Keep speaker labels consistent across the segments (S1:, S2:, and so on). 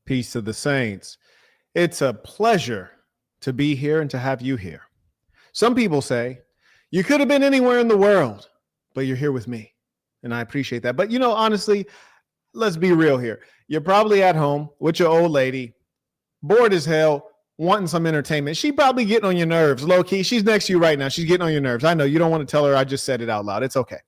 S1: Peace to the saints. It's a pleasure to be here and to have you here. Some people say, you could have been anywhere in the world, but you're here with me. And I appreciate that. But, honestly, let's be real here. You're probably at home with your old lady, bored as hell, wanting some entertainment. She probably getting on your nerves, low key. She's next to you right now. She's getting on your nerves. I know you don't want to tell her I just said it out loud. It's okay.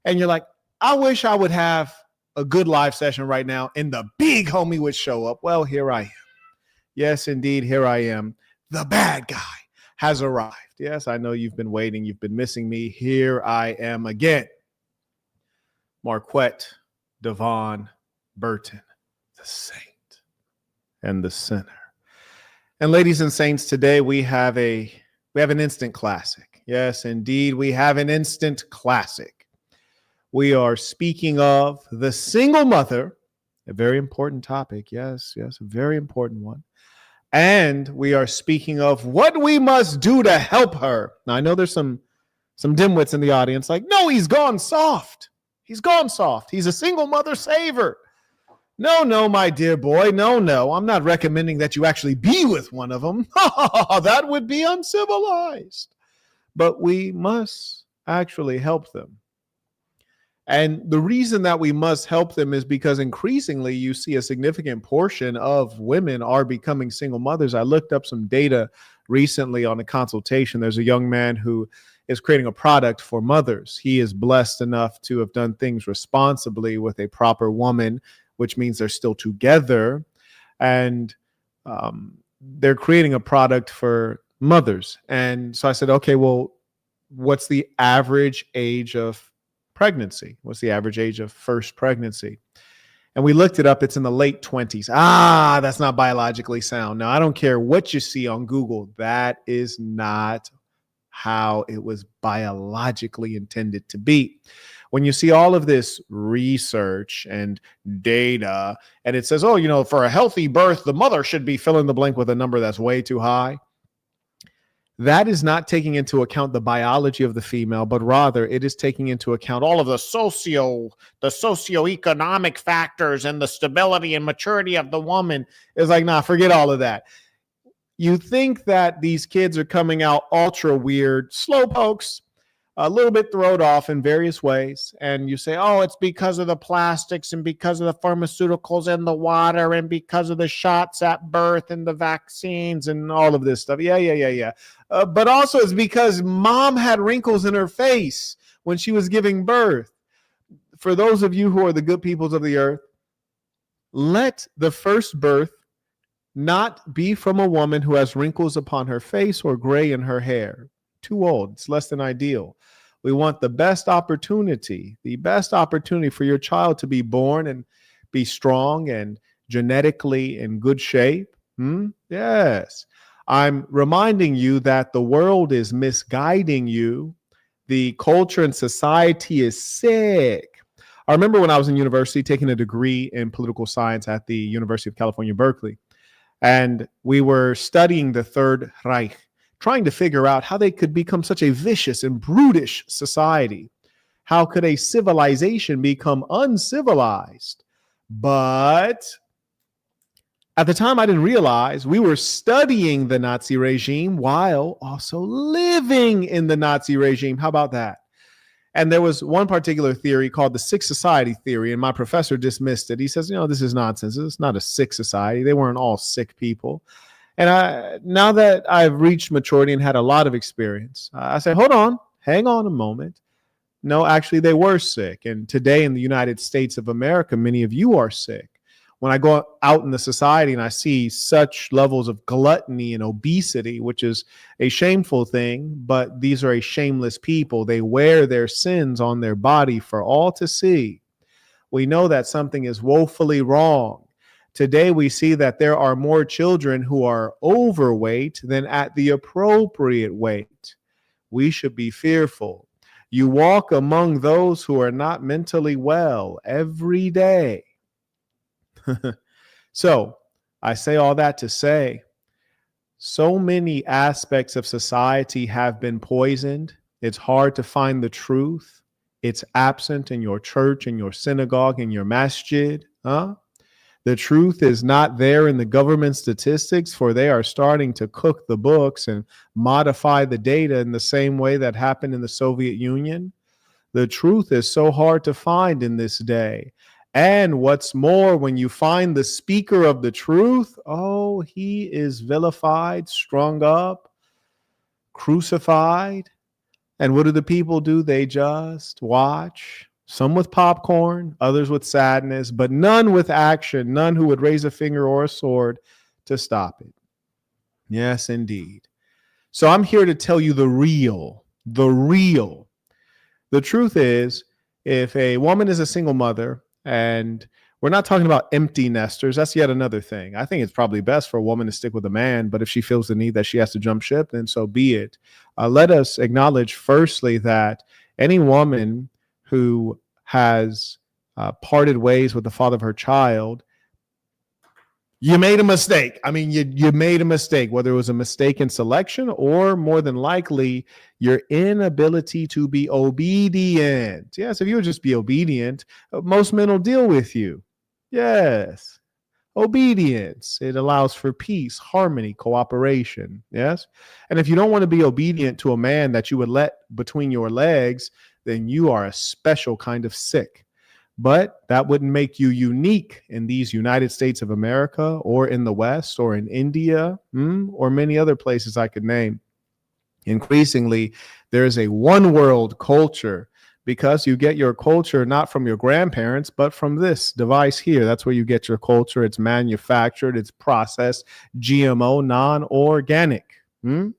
S1: And you're like, I wish I would have a good live session right now and the big homie would show up. Well, here I am. Yes, indeed, here I am. The bad guy has arrived. Yes, I know you've been waiting. You've been missing me. Here I am again. Marquett Burton, the saint and the sinner. And ladies and saints, today we have an instant classic. Yes, indeed, we have an instant classic. We are speaking of the single mother, a very important topic. Yes, a very important one. And we are speaking of what we must do to help her. Now, I know there's some dimwits in the audience like, no, he's gone soft. He's gone soft. He's a single mother saver. No, my dear boy. No. I'm not recommending that you actually be with one of them. That would be uncivilized. But we must actually help them. And the reason that we must help them is because increasingly you see a significant portion of women are becoming single mothers. I looked up some data recently on a consultation. There's a young man who is creating a product for mothers. He is blessed enough to have done things responsibly with a proper woman, which means they're still together. And they're creating a product for mothers. And so I said, okay, well, what's the average age of pregnancy? What's the average age of first pregnancy? And we looked it up. It's in the late 20s. That's not biologically sound. Now, I don't care what you see on Google. That is not how it was biologically intended to be. When you see all of this research and data, and it says, for a healthy birth, the mother should be fill in the blank with a number that's way too high. That is not taking into account the biology of the female, but rather it is taking into account all of the socioeconomic factors and the stability and maturity of the woman. It's like, nah, forget all of that. You think that these kids are coming out ultra weird, slow pokes, a little bit thrown off in various ways. And you say, it's because of the plastics and because of the pharmaceuticals and the water and because of the shots at birth and the vaccines and all of this stuff. Yeah. But also it's because mom had wrinkles in her face when she was giving birth. For those of you who are the good peoples of the earth, let the first birth not be from a woman who has wrinkles upon her face or gray in her hair. Too old. It's less than ideal. We want the best opportunity for your child to be born and be strong and genetically in good shape. Yes. I'm reminding you that the world is misguiding you. The culture and society is sick. I remember when I was in university taking a degree in political science at the University of California, Berkeley, and we were studying the Third Reich, trying to figure out how they could become such a vicious and brutish society. How could a civilization become uncivilized? But at the time, I didn't realize we were studying the Nazi regime while also living in the Nazi regime. How about that? And there was one particular theory called the sick society theory, and my professor dismissed it. He says, this is nonsense. It's not a sick society. They weren't all sick people. And now that I've reached maturity and had a lot of experience, I say, hold on, hang on a moment. No, actually, they were sick. And today in the United States of America, many of you are sick. When I go out in the society and I see such levels of gluttony and obesity, which is a shameful thing, but these are a shameless people. They wear their sins on their body for all to see. We know that something is woefully wrong. Today, we see that there are more children who are overweight than at the appropriate weight. We should be fearful. You walk among those who are not mentally well every day. So I say all that to say, so many aspects of society have been poisoned. It's hard to find the truth. It's absent in your church, in your synagogue, in your masjid. The truth is not there in the government statistics, for they are starting to cook the books and modify the data in the same way that happened in the Soviet Union. The truth is so hard to find in this day. And what's more, when you find the speaker of the truth, oh, he is vilified, strung up, crucified. And what do the people do? They just watch, some with popcorn, others with sadness, but none with action, none who would raise a finger or a sword to stop it. Yes, indeed. So I'm here to tell you the real. The truth is, if a woman is a single mother, and we're not talking about empty nesters, that's yet another thing. I think it's probably best for a woman to stick with a man, but if she feels the need that she has to jump ship, then so be it. Let us acknowledge firstly that any woman who has parted ways with the father of her child, you made a mistake. I mean, you made a mistake, whether it was a mistake in selection or more than likely your inability to be obedient. Yes, if you would just be obedient, most men will deal with you. Yes, obedience. It allows for peace, harmony, cooperation. Yes. And if you don't want to be obedient to a man that you would let between your legs, then you are a special kind of sick. But that wouldn't make you unique in these United States of America or in the West or in India or many other places I could name. Increasingly, there is a one world culture because you get your culture not from your grandparents, but from this device here. That's where you get your culture. It's manufactured, it's processed, GMO, non-organic. And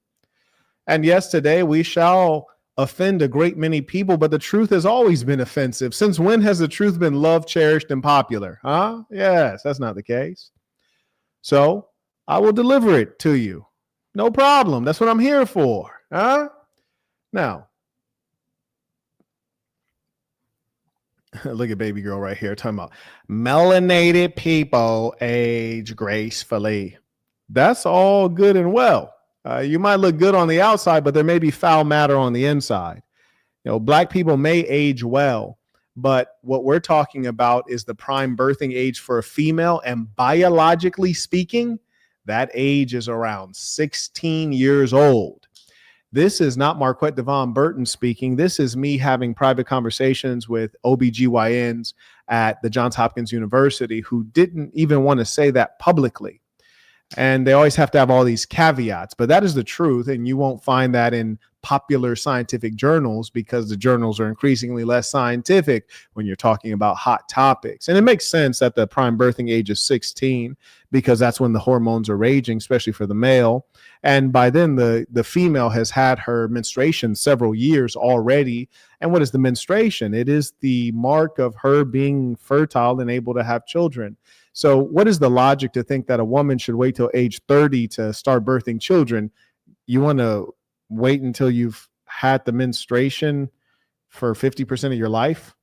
S1: yes, today we shall offend a great many people, but the truth has always been offensive. Since when has the truth been loved, cherished, and popular? Huh? Yes, that's not the case. So I will deliver it to you. No problem. That's what I'm here for. Huh? Now, look at baby girl right here talking about melanated people age gracefully. That's all good and well. You might look good on the outside, but there may be foul matter on the inside. You know, black people may age well, but what we're talking about is the prime birthing age for a female. And biologically speaking, that age is around 16 years old. This is not Marquett Burton speaking. This is me having private conversations with OBGYNs at the Johns Hopkins University who didn't even want to say that publicly. And they always have to have all these caveats, but that is the truth. And you won't find that in popular scientific journals because the journals are increasingly less scientific when you're talking about hot topics. And it makes sense that the prime birthing age is 16 because that's when the hormones are raging, especially for the male. And by then the female has had her menstruation several years already. And what is the menstruation? It is the mark of her being fertile and able to have children. So what is the logic to think that a woman should wait till age 30 to start birthing children? You want to wait until you've had the menstruation for 50% of your life,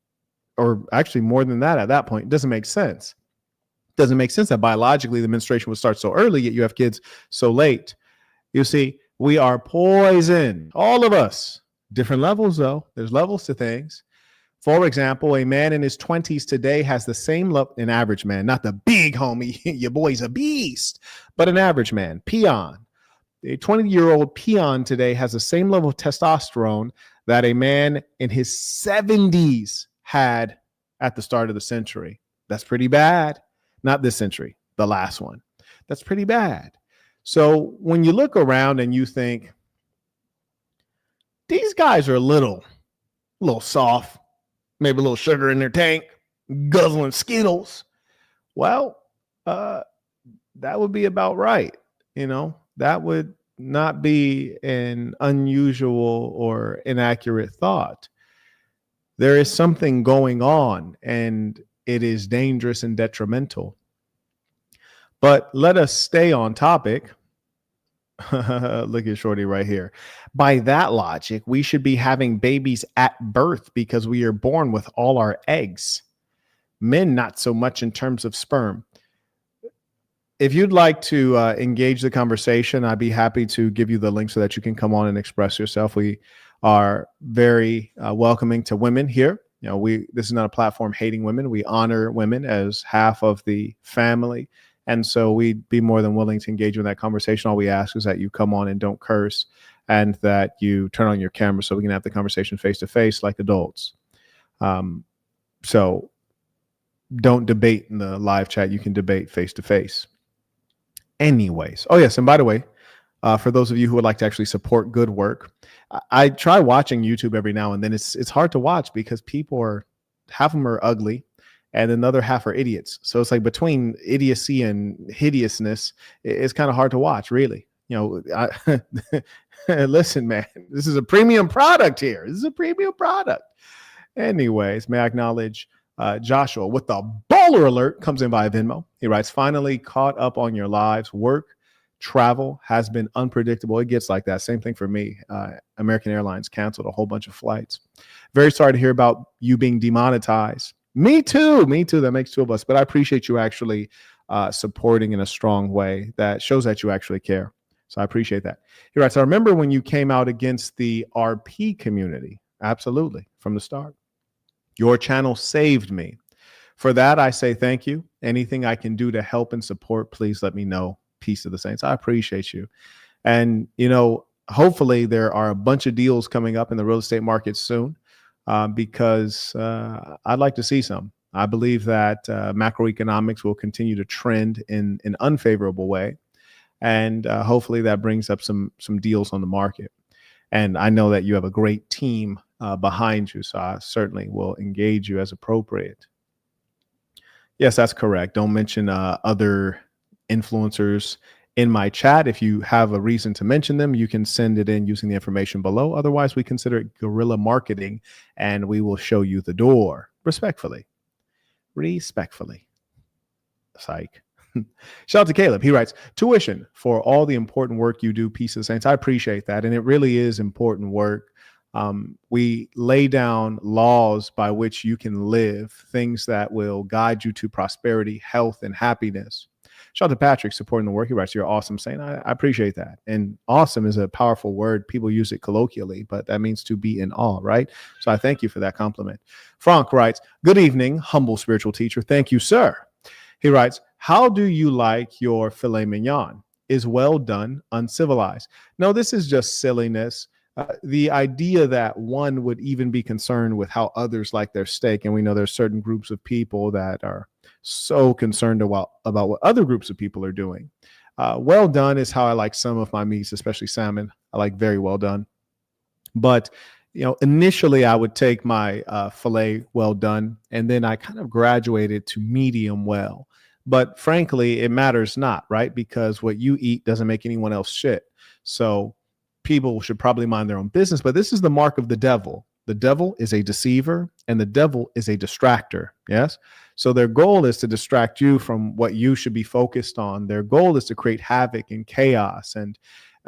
S1: or actually more than that at that point? It doesn't make sense. It doesn't make sense that biologically the menstruation would start so early, yet you have kids so late. You see, we are poisoned, all of us. Different levels, though. There's levels to things. For example, a man in his 20s today has the same level, an average man, not the big homie, your boy's a beast, but an average man, peon. A 20-year-old peon today has the same level of testosterone that a man in his 70s had at the start of the century. That's pretty bad. Not this century, the last one. That's pretty bad. So when you look around and you think, these guys are a little soft, maybe a little sugar in their tank, guzzling Skittles. Well, that would be about right. You know, that would not be an unusual or inaccurate thought. There is something going on, and it is dangerous and detrimental. But let us stay on topic. Look at Shorty right here. By that logic, we should be having babies at birth because we are born with all our eggs. Men, not so much in terms of sperm. If you'd like to engage the conversation, I'd be happy to give you the link so that you can come on and express yourself. We are very welcoming to women here This is not a platform hating women. We honor women as half of the family. And so we'd be more than willing to engage in that conversation. All we ask is that you come on and don't curse, and that you turn on your camera so we can have the conversation face to face like adults. So don't debate in the live chat. You can debate face to face. Anyways. Oh, yes. And by the way, for those of you who would like to actually support good work, I try watching YouTube every now and then. It's hard to watch because half of them are ugly and another half are idiots. So it's like between idiocy and hideousness, it's kind of hard to watch, really. Listen, man, this is a premium product here. This is a premium product. Anyways, may I acknowledge Joshua with the baller alert, comes in via Venmo. He writes, finally caught up on your lives. Work, travel has been unpredictable. It gets like that. Same thing for me. American Airlines canceled a whole bunch of flights. Very sorry to hear about you being demonetized. Me too. That makes two of us. But I appreciate you actually supporting in a strong way. That shows that you actually care. So I appreciate that. He writes, I remember when you came out against the RP community. Absolutely. From the start. Your channel saved me. For that, I say thank you. Anything I can do to help and support, please let me know. Peace to the saints. I appreciate you. And, hopefully there are a bunch of deals coming up in the real estate market soon because I'd like to see some. I believe that macroeconomics will continue to trend in an unfavorable way. And hopefully that brings up some deals on the market. And I know that you have a great team behind you, so I certainly will engage you as appropriate. Yes, that's correct. Don't mention other influencers in my chat. If you have a reason to mention them, you can send it in using the information below. Otherwise, we consider it guerrilla marketing, and we will show you the door respectfully. Psych. Shout out to Caleb. He writes, tuition for all the important work you do. Peace of the saints. I appreciate that. And it really is important work. We lay down laws by which you can live, things that will guide you to prosperity, health, and happiness. Shout out to Patrick supporting the work. He writes, you're awesome, Saint. I appreciate that. And awesome is a powerful word. People use it colloquially, but that means to be in awe, right? So I thank you for that compliment. Frank writes, good evening, humble spiritual teacher. Thank you, sir. He writes, how do you like your filet mignon? Is well done uncivilized? No, this is just silliness. The idea that one would even be concerned with how others like their steak, and we know there's certain groups of people that are so concerned about what other groups of people are doing. Well done is how I like some of my meats, especially salmon. I like very well done. But initially I would take my filet well done, and then I kind of graduated to medium well. But frankly, it matters not, right? Because what you eat doesn't make anyone else shit. So people should probably mind their own business. But this is the mark of the devil. The devil is a deceiver, and the devil is a distractor. Yes. So their goal is to distract you from what you should be focused on. Their goal is to create havoc and chaos. And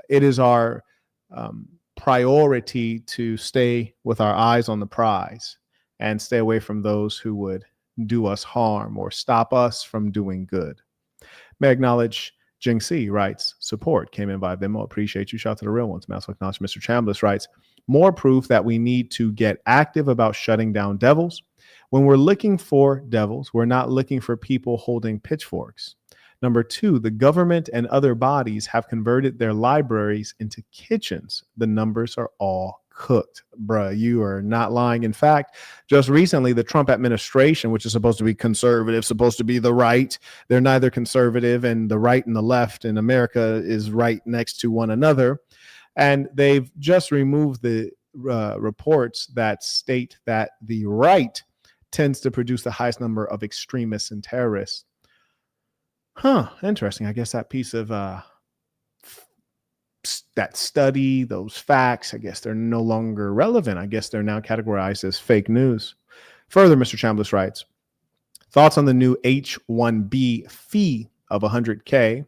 S1: it is our priority to stay with our eyes on the prize and stay away from those who would do us harm or stop us from doing good. May I acknowledge Jing C writes, support came in by Venmo. Appreciate you. Shout out to the real ones. May also acknowledge Mr. Chambliss writes, more proof that we need to get active about shutting down devils. When we're looking for devils, we're not looking for people holding pitchforks. Number two, the government and other bodies have converted their libraries into kitchens. The numbers are all cooked. Bruh, you are not lying. In fact, just recently, the Trump administration, which is supposed to be conservative, supposed to be the right, they're neither conservative, and the right and the left in America is right next to one another. And they've just removed the reports that state that the right tends to produce the highest number of extremists and terrorists. Interesting. I guess that piece of that study, those facts, I guess they're no longer relevant. I guess they're now categorized as fake news. Further, Mr. Chambliss writes, thoughts on the new H-1B fee of $100K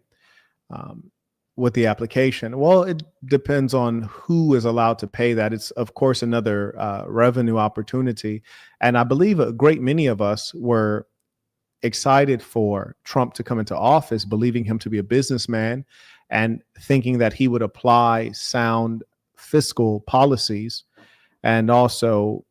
S1: with the application? Well, it depends on who is allowed to pay that. It's, of course, another revenue opportunity. And I believe a great many of us were excited for Trump to come into office, believing him to be a businessman and thinking that he would apply sound fiscal policies and also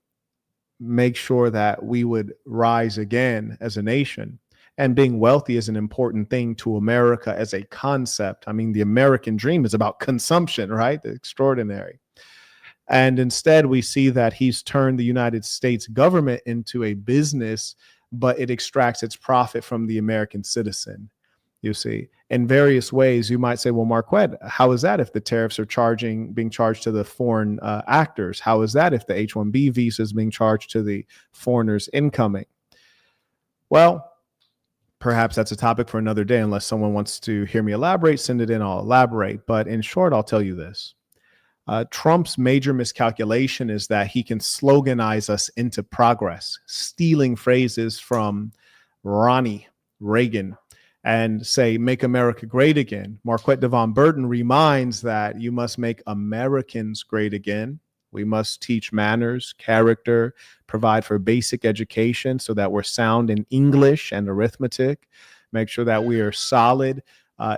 S1: make sure that we would rise again as a nation. And being wealthy is an important thing to America as a concept. I mean, the American dream is about consumption, right? The extraordinary. And instead, we see that he's turned the United States government into a business, but it extracts its profit from the American citizen. You see, in various ways, you might say, well, Marquette, how is that if the tariffs are being charged to the foreign actors? How is that if the H-1B visa is being charged to the foreigners incoming? Well, perhaps that's a topic for another day. Unless someone wants to hear me elaborate, send it in, I'll elaborate. But in short, I'll tell you this. Trump's major miscalculation is that he can sloganize us into progress, stealing phrases from Ronnie Reagan and say, make America great again. Marquett Burton reminds that you must make Americans great again. We must teach manners, character, provide for basic education so that we're sound in English and arithmetic, make sure that we are solid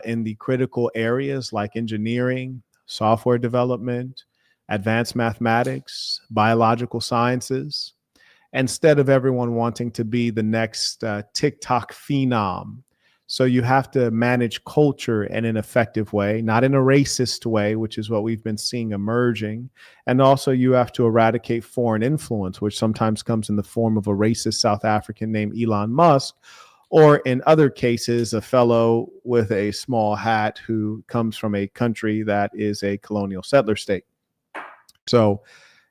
S1: in the critical areas like engineering, software development, advanced mathematics, biological sciences, instead of everyone wanting to be the next TikTok phenom. So you have to manage culture in an effective way, not in a racist way, which is what we've been seeing emerging. And also you have to eradicate foreign influence, which sometimes comes in the form of a racist South African named Elon Musk, or in other cases, a fellow with a small hat who comes from a country that is a colonial settler state. So,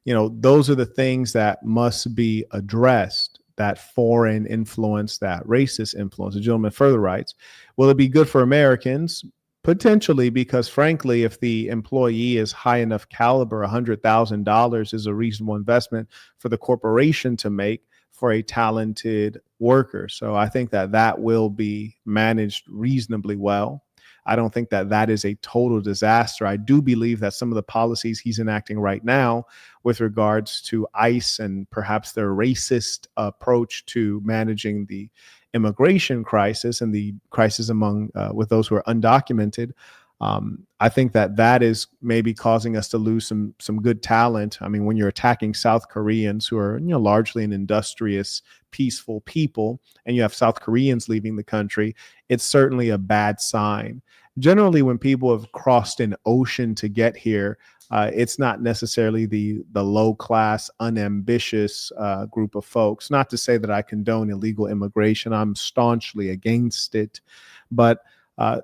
S1: those are the things that must be addressed. That foreign influence, that racist influence. The gentleman further writes, will it be good for Americans? Potentially, because frankly, if the employee is high enough caliber, $100,000 is a reasonable investment for the corporation to make for a talented worker. So I think that will be managed reasonably well. I don't think that is a total disaster. I do believe that some of the policies he's enacting right now with regards to ICE and perhaps their racist approach to managing the immigration crisis and the crisis among with those who are undocumented, I think that is maybe causing us to lose some good talent. I mean, when you're attacking South Koreans who are largely an industrious, peaceful people, and you have South Koreans leaving the country, it's certainly a bad sign. Generally, when people have crossed an ocean to get here, it's not necessarily the low class, unambitious group of folks. Not to say that I condone illegal immigration. I'm staunchly against it, but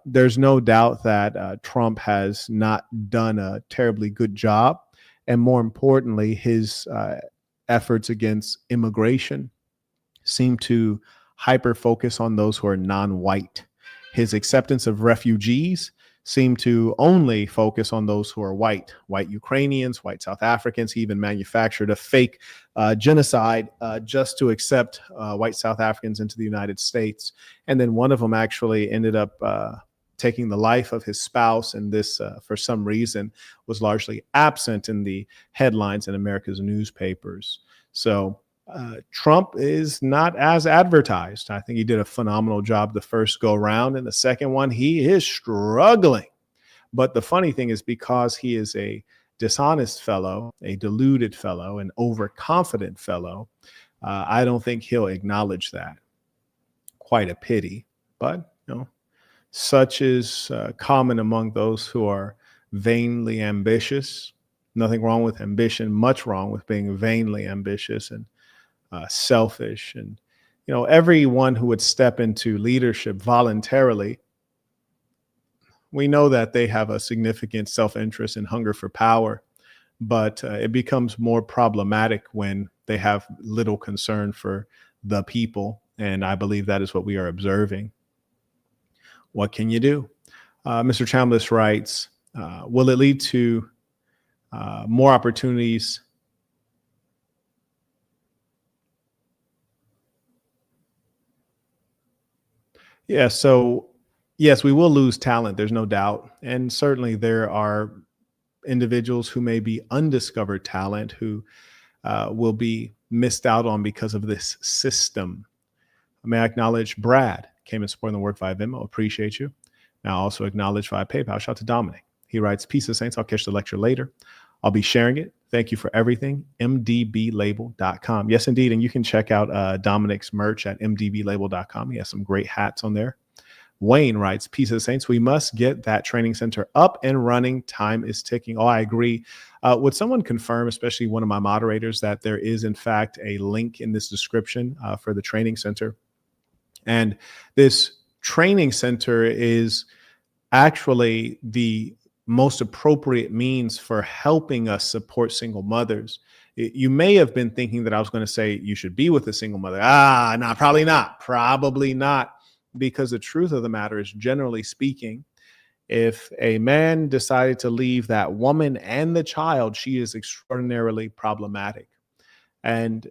S1: there's no doubt that Trump has not done a terribly good job. And more importantly, his efforts against immigration seem to hyper focus on those who are non-white. His acceptance of refugees seem to only focus on those who are white Ukrainians, white South Africans. He even manufactured a fake genocide just to accept white South Africans into the United States. And then one of them actually ended up taking the life of his spouse. And this, for some reason, was largely absent in the headlines in America's newspapers. So Trump is not as advertised. I think he did a phenomenal job the first go round. And the second one, he is struggling. But the funny thing is, because he is a dishonest fellow, a deluded fellow, an overconfident fellow, I don't think he'll acknowledge that. Quite a pity. But, such is common among those who are vainly ambitious. Nothing wrong with ambition, much wrong with being vainly ambitious and selfish. And everyone who would step into leadership voluntarily, we know that they have a significant self-interest and hunger for power, but it becomes more problematic when they have little concern for the people. And I believe that is what we are observing. What can you do? Mr. Chambliss writes, will it lead to more opportunities? Yeah, so yes, we will lose talent. There's no doubt. And certainly there are individuals who may be undiscovered talent who will be missed out on because of this system. May I acknowledge Brad came in supporting the work via Venmo. Appreciate you. Now also acknowledge via PayPal. Shout out to Dominic. He writes, peace of saints. I'll catch the lecture later. I'll be sharing it. Thank you for everything. mdblabel.com. Yes, indeed. And you can check out Dominic's merch at mdblabel.com. He has some great hats on there. Wayne writes, Peace of the Saints. We must get that training center up and running. Time is ticking. Oh, I agree. Would someone confirm, especially one of my moderators, that there is, in fact, a link in this description for the training center? And this training center is actually the most appropriate means for helping us support single mothers. You may have been thinking that I was going to say you should be with a single mother. No, probably not. Probably not. Because the truth of the matter is, generally speaking, if a man decided to leave that woman and the child, she is extraordinarily problematic. And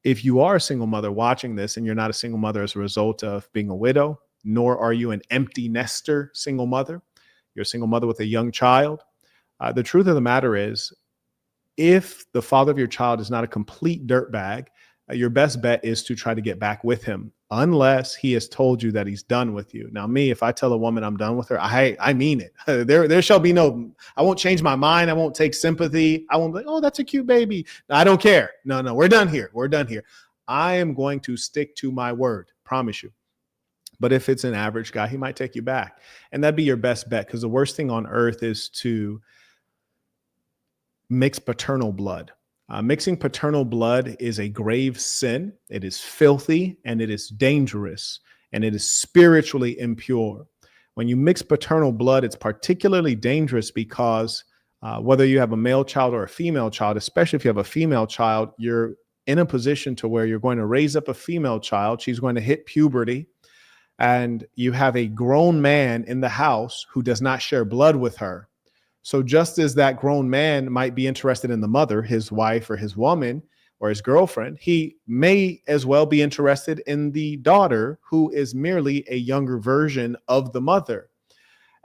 S1: if you are a single mother watching this and you're not a single mother as a result of being a widow, nor are you an empty nester single mother, you're a single mother with a young child. The truth of the matter is, if the father of your child is not a complete dirtbag, your best bet is to try to get back with him, unless he has told you that he's done with you. Now, me, if I tell a woman I'm done with her, I mean it. There shall be no, I won't change my mind. I won't take sympathy. I won't be like, oh, that's a cute baby. I don't care. No, we're done here. We're done here. I am going to stick to my word, promise you. But if it's an average guy, he might take you back. And that'd be your best bet, because the worst thing on earth is to mix paternal blood. Mixing paternal blood is a grave sin. It is filthy, and it is dangerous, and it is spiritually impure. When you mix paternal blood, it's particularly dangerous because whether you have a male child or a female child, especially if you have a female child, you're in a position to where you're going to raise up a female child. She's going to hit puberty, and you have a grown man in the house who does not share blood with her. So just as that grown man might be interested in the mother, his wife or his woman or his girlfriend, he may as well be interested in the daughter, who is merely a younger version of the mother.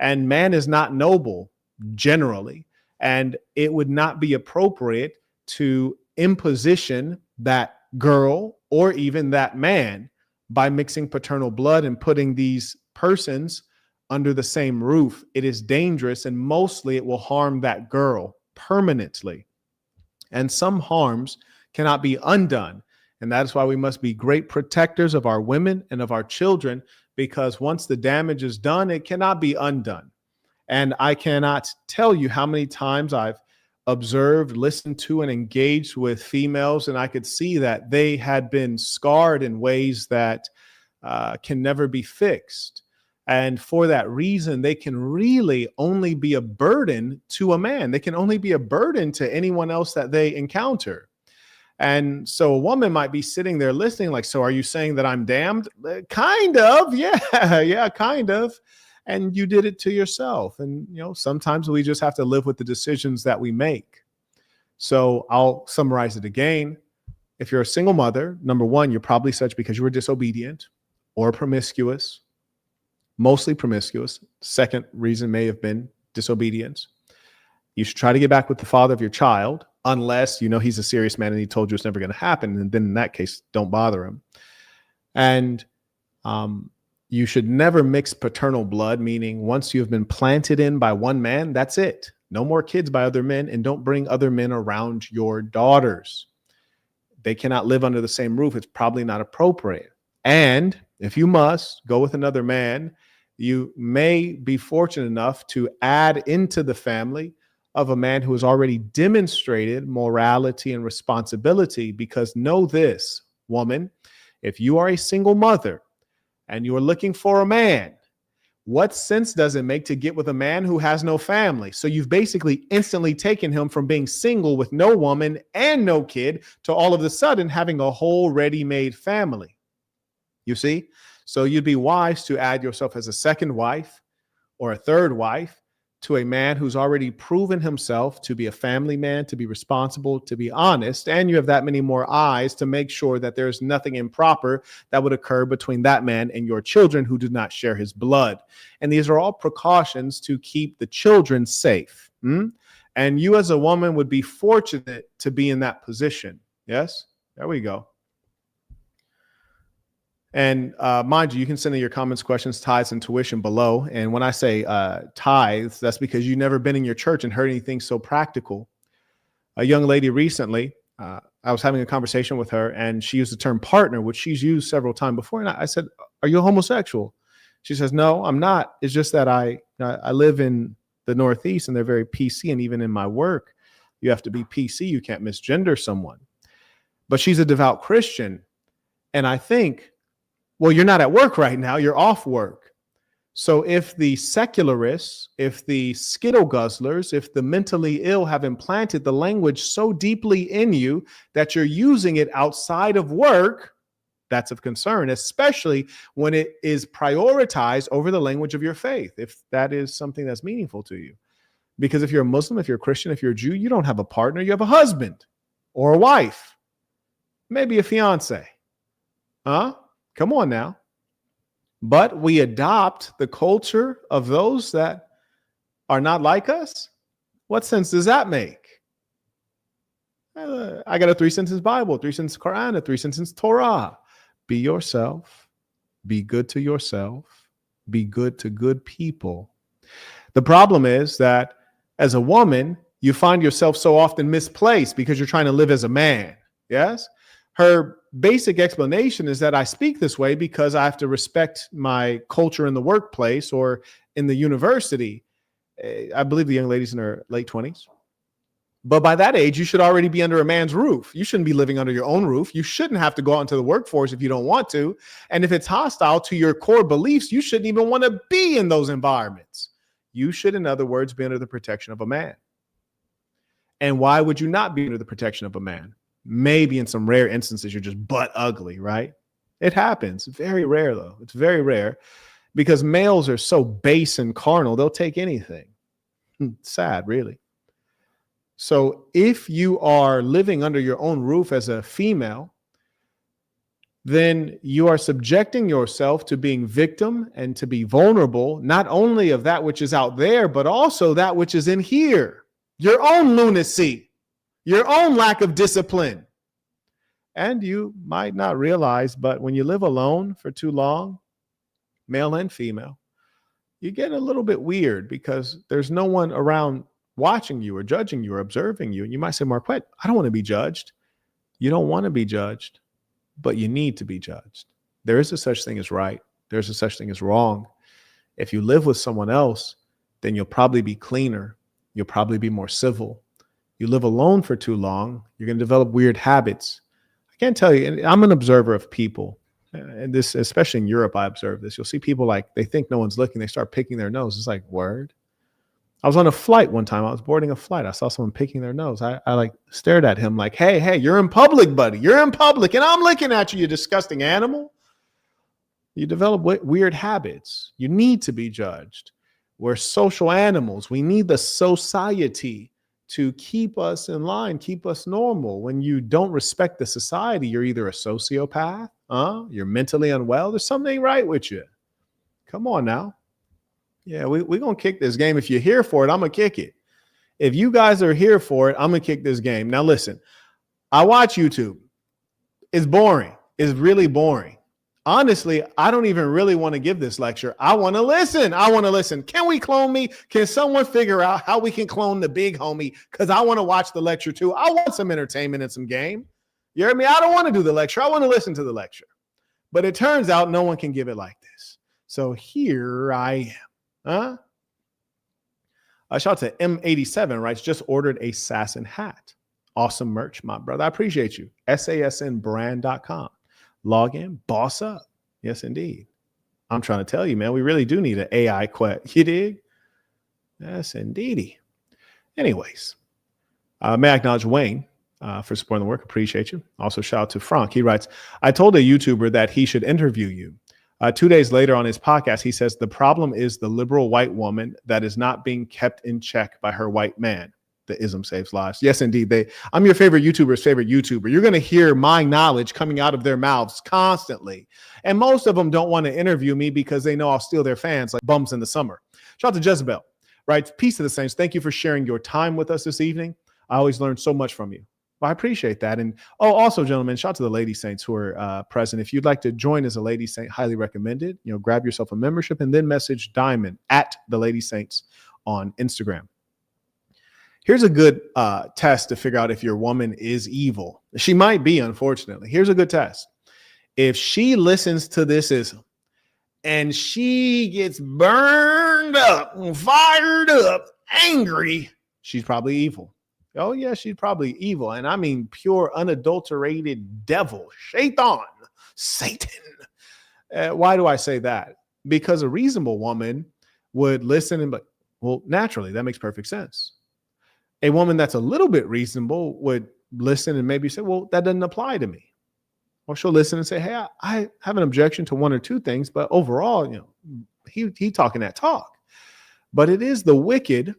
S1: And man is not noble generally, and it would not be appropriate to imposition that girl or even that man by mixing paternal blood and putting these persons under the same roof. It is dangerous, and mostly it will harm that girl permanently. And some harms cannot be undone. And that is why we must be great protectors of our women and of our children, because once the damage is done, it cannot be undone. And I cannot tell you how many times I've observed, listened to, and engaged with females, and I could see that they had been scarred in ways that can never be fixed. And for that reason, they can really only be a burden to a man. They can only be a burden to anyone else that they encounter. And so a woman might be sitting there listening like, so are you saying that I'm damned? Kind of. Yeah, kind of. And you did it to yourself. And, sometimes we just have to live with the decisions that we make. So I'll summarize it again. If you're a single mother, number one, you're probably such because you were disobedient or promiscuous. Mostly promiscuous. Second reason may have been disobedience. You should try to get back with the father of your child, unless he's a serious man and he told you it's never going to happen. And then in that case, don't bother him. And you should never mix paternal blood, meaning once you have been planted in by one man, that's it. No more kids by other men, and don't bring other men around your daughters. They cannot live under the same roof. It's probably not appropriate. And if you must go with another man, you may be fortunate enough to add into the family of a man who has already demonstrated morality and responsibility. Because know this, woman, if you are a single mother and you are looking for a man, what sense does it make to get with a man who has no family? So you've basically instantly taken him from being single with no woman and no kid to all of a sudden having a whole ready-made family. You see? So you'd be wise to add yourself as a second wife or a third wife to a man who's already proven himself to be a family man, to be responsible, to be honest, and you have that many more eyes to make sure that there's nothing improper that would occur between that man and your children who do not share his blood. And these are all precautions to keep the children safe. And you as a woman would be fortunate to be in that position. Yes, there we go. And mind you can send in your comments, questions, tithes, and tuition below. And when I say tithes, that's because you've never been in your church and heard anything so practical. A young lady recently, I was having a conversation with her, and she used the term partner, which she's used several times before. And I said, "Are you homosexual?" She says, "No, I'm not. It's just that I live in the Northeast, and they're very PC, and even in my work, you have to be PC. You can't misgender someone." But she's a devout Christian, and I think, well, you're not at work right now. You're off work. So if the secularists, if the Skittle guzzlers, if the mentally ill have implanted the language so deeply in you that you're using it outside of work, that's of concern, especially when it is prioritized over the language of your faith, if that is something that's meaningful to you. Because if you're a Muslim, if you're a Christian, if you're a Jew, you don't have a partner, you have a husband or a wife, maybe a fiance. Come on now. But we adopt the culture of those that are not like us. What sense does that make? I got a 3-sentence Bible, 3-sentence Quran, a 3-sentence Torah. Be yourself. Be good to yourself. Be good to good people. The problem is that as a woman, you find yourself so often misplaced because you're trying to live as a man. Yes? Her basic explanation is that I speak this way because I have to respect my culture in the workplace or in the university. I believe the young lady's in her late 20s. But by that age, you should already be under a man's roof. You shouldn't be living under your own roof. You shouldn't have to go out into the workforce if you don't want to. And if it's hostile to your core beliefs, you shouldn't even want to be in those environments. You should, in other words, be under the protection of a man. And why would you not be under the protection of a man? Maybe in some rare instances, you're just butt ugly, right? It happens. Very rare, though. It's very rare because males are so base and carnal, they'll take anything. Sad, really. So if you are living under your own roof as a female, then you are subjecting yourself to being victim and to be vulnerable, not only of that which is out there, but also that which is in here. Your own lunacy. Your own lack of discipline. And you might not realize, but when you live alone for too long, male and female, you get a little bit weird because there's no one around watching you or judging you or observing you. And you might say, Marquett, I don't want to be judged. You don't want to be judged, but you need to be judged. There is a such thing as right. There's a such thing as wrong. If you live with someone else, then you'll probably be cleaner. You'll probably be more civil. You live alone for too long, you're going to develop weird habits. I can't tell you, and I'm an observer of people, and this, especially in Europe, I observe this. You'll see people like, they think no one's looking, they start picking their nose. It's like, word. I was on a flight one time. I was boarding a flight. I saw someone picking their nose. I like stared at him like, hey, you're in public, buddy. You're in public, and I'm looking at you, you disgusting animal. You develop weird habits. You need to be judged. We're social animals. We need the society to keep us in line, keep us normal. When you don't respect the society, you're either a sociopath, you're mentally unwell, there's something right with you. Come on now. Yeah, we're going to kick this game. If you're here for it, I'm going to kick it. If you guys are here for it, I'm going to kick this game. Now listen, I watch YouTube. It's boring. It's really boring. Honestly, I don't even really want to give this lecture. I want to listen. Can we clone me? Can someone figure out how we can clone the big homie? Because I want to watch the lecture too. I want some entertainment and some game. You hear me? I don't want to do the lecture. I want to listen to the lecture. But it turns out no one can give it like this. So here I am. A shout out to M87 writes, just ordered a Sasson hat. Awesome merch, my brother. I appreciate you. SASNbrand.com. Log in, boss up. Yes, indeed. I'm trying to tell you, man, we really do need an AI quest. You dig? Yes, indeedy. Anyways, may I acknowledge Wayne for supporting the work. Appreciate you. Also, shout out to Frank. He writes, I told a YouTuber that he should interview you. 2 days later on his podcast, he says, the problem is the liberal white woman that is not being kept in check by her white man. The ism saves lives. Yes, indeed. I'm your favorite YouTuber's favorite YouTuber. You're going to hear my knowledge coming out of their mouths constantly. And most of them don't want to interview me because they know I'll steal their fans like bums in the summer. Shout out to Jezebel. Right? Peace to the saints. Thank you for sharing your time with us this evening. I always learn so much from you. Well, I appreciate that. And also, gentlemen, shout out to the Lady Saints who are present. If you'd like to join as a Lady Saint, highly recommended. Grab yourself a membership and then message Diamond at the Lady Saints on Instagram. Here's a good test to figure out if your woman is evil. She might be, unfortunately. Here's a good test. If she listens to this ism and she gets burned up, fired up, angry, she's probably evil. Oh, yeah, she's probably evil. And I mean pure, unadulterated devil, shaitan, Satan. Why do I say that? Because a reasonable woman would listen and be, well, naturally, that makes perfect sense. A woman that's a little bit reasonable would listen and maybe say, well, that doesn't apply to me. Or she'll listen and say, hey, I have an objection to one or two things, but overall, he talking that talk. But it is the wicked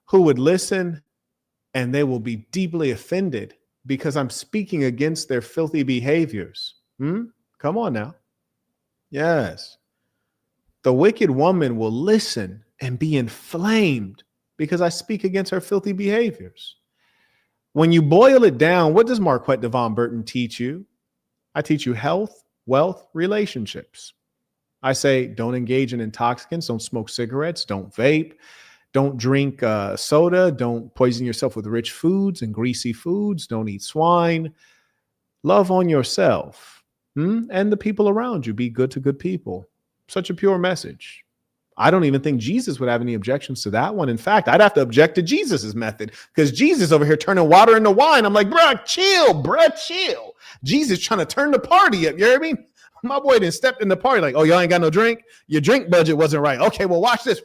S1: who would listen and they will be deeply offended because I'm speaking against their filthy behaviors. Come on now. Yes. The wicked woman will listen and be inflamed because I speak against her filthy behaviors. When you boil it down, what does Marquett Burton teach you? I teach you health, wealth, relationships. I say, don't engage in intoxicants, don't smoke cigarettes, don't vape, don't drink soda, don't poison yourself with rich foods and greasy foods, don't eat swine. Love on yourself and the people around you. Be good to good people. Such a pure message. I don't even think Jesus would have any objections to that one. In fact, I'd have to object to Jesus's method because Jesus over here turning water into wine. I'm like, bruh, chill. Jesus trying to turn the party up. You hear me? My boy didn't step in the party like, oh, y'all ain't got no drink? Your drink budget wasn't right. Okay, well, watch this.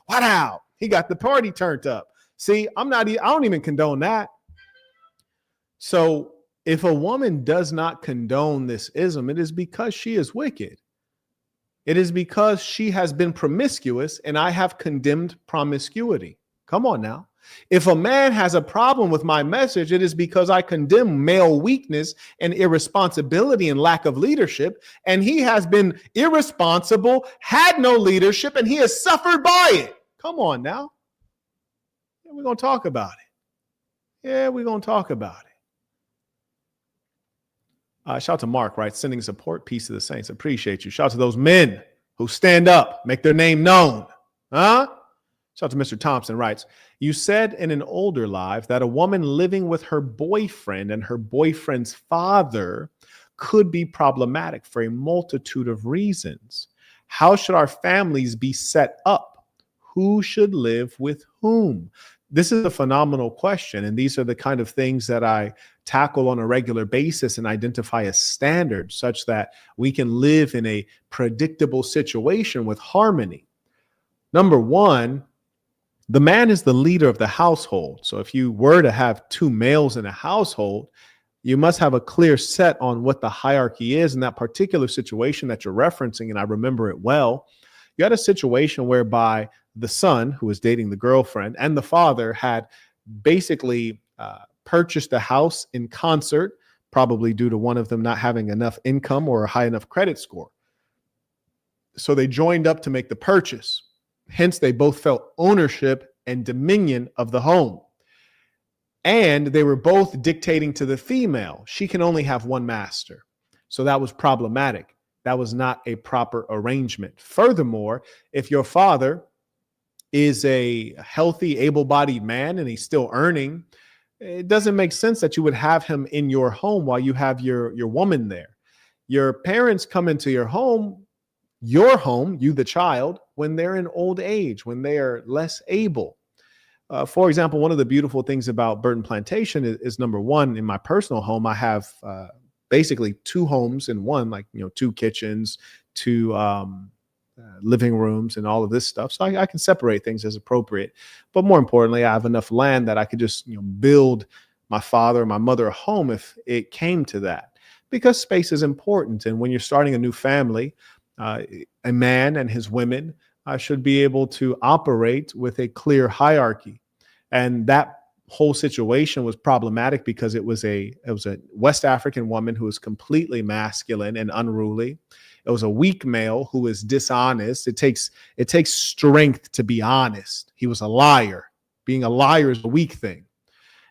S1: Wow. He got the party turned up. See, I don't even condone that. So if a woman does not condone this ism, it is because she is wicked. It is because she has been promiscuous and I have condemned promiscuity. Come on now. If a man has a problem with my message, it is because I condemn male weakness and irresponsibility and lack of leadership. And he has been irresponsible, had no leadership, and he has suffered by it. Come on now. Yeah, we're going to talk about it. Shout out to Mark, right? Sending support, peace to the saints. Appreciate you. Shout out to those men who stand up, make their name known. Shout out to Mr. Thompson, writes, you said in an older live that a woman living with her boyfriend and her boyfriend's father could be problematic for a multitude of reasons. How should our families be set up? Who should live with whom? This is a phenomenal question, and these are the kind of things that I tackle on a regular basis and identify as standards such that we can live in a predictable situation with harmony. Number one, the man is the leader of the household. So if you were to have two males in a household, you must have a clear set on what the hierarchy is in that particular situation that you're referencing, and I remember it well. You had a situation whereby the son, who was dating the girlfriend, and the father had basically purchased a house in concert, probably due to one of them not having enough income or a high enough credit score. So they joined up to make the purchase. Hence, they both felt ownership and dominion of the home. And they were both dictating to the female. She can only have one master. So that was problematic. That was not a proper arrangement. Furthermore, if your father is a healthy, able-bodied man and he's still earning, it doesn't make sense that you would have him in your home while you have your woman there. Your parents come into your home, you the child, when they're in old age, when they are less able. For example, one of the beautiful things about Burton Plantation is number one, in my personal home, I have basically two homes in one, like, two kitchens, two living rooms and all of this stuff. So I can separate things as appropriate. But more importantly, I have enough land that I could just build my father, my mother a home if it came to that, because space is important. And when you're starting a new family, a man and his women should be able to operate with a clear hierarchy. And that whole situation was problematic because it was a West African woman who was completely masculine and unruly. It was a weak male who was dishonest. It takes strength to be honest. He was a liar. Being a liar is a weak thing.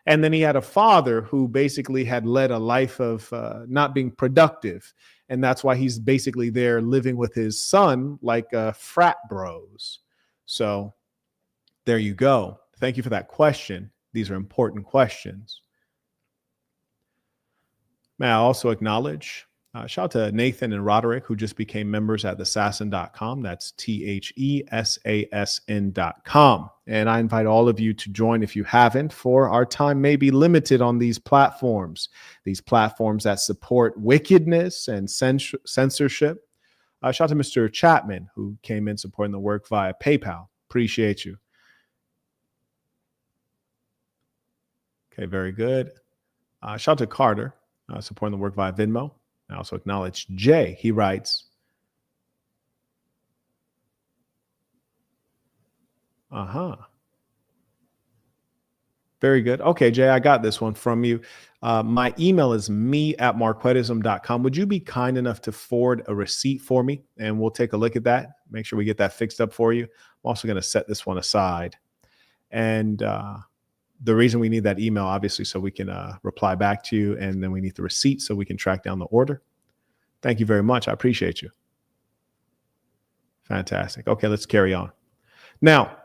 S1: And then he had a father who basically had led a life of not being productive. And that's why he's basically there living with his son like frat bros. So There you go. Thank you for that question. These are important questions. May I also acknowledge, shout out to Nathan and Roderick, who just became members at thesassin.com. That's THESASN.com. And I invite all of you to join if you haven't, for our time may be limited on these platforms that support wickedness and censorship. Shout out to Mr. Chapman, who came in supporting the work via PayPal. Appreciate you. Okay, very good. Shout out to Carter, supporting the work via Venmo. I also acknowledge Jay. He writes, very good. Okay, Jay, I got this one from you. My email is me@marquettism.com. Would you be kind enough to forward a receipt for me? And we'll take a look at that. Make sure we get that fixed up for you. I'm also going to set this one aside. And the reason we need that email, obviously, so we can reply back to you. And then we need the receipt so we can track down the order. Thank you very much. I appreciate you. Fantastic. Okay, let's carry on. Now,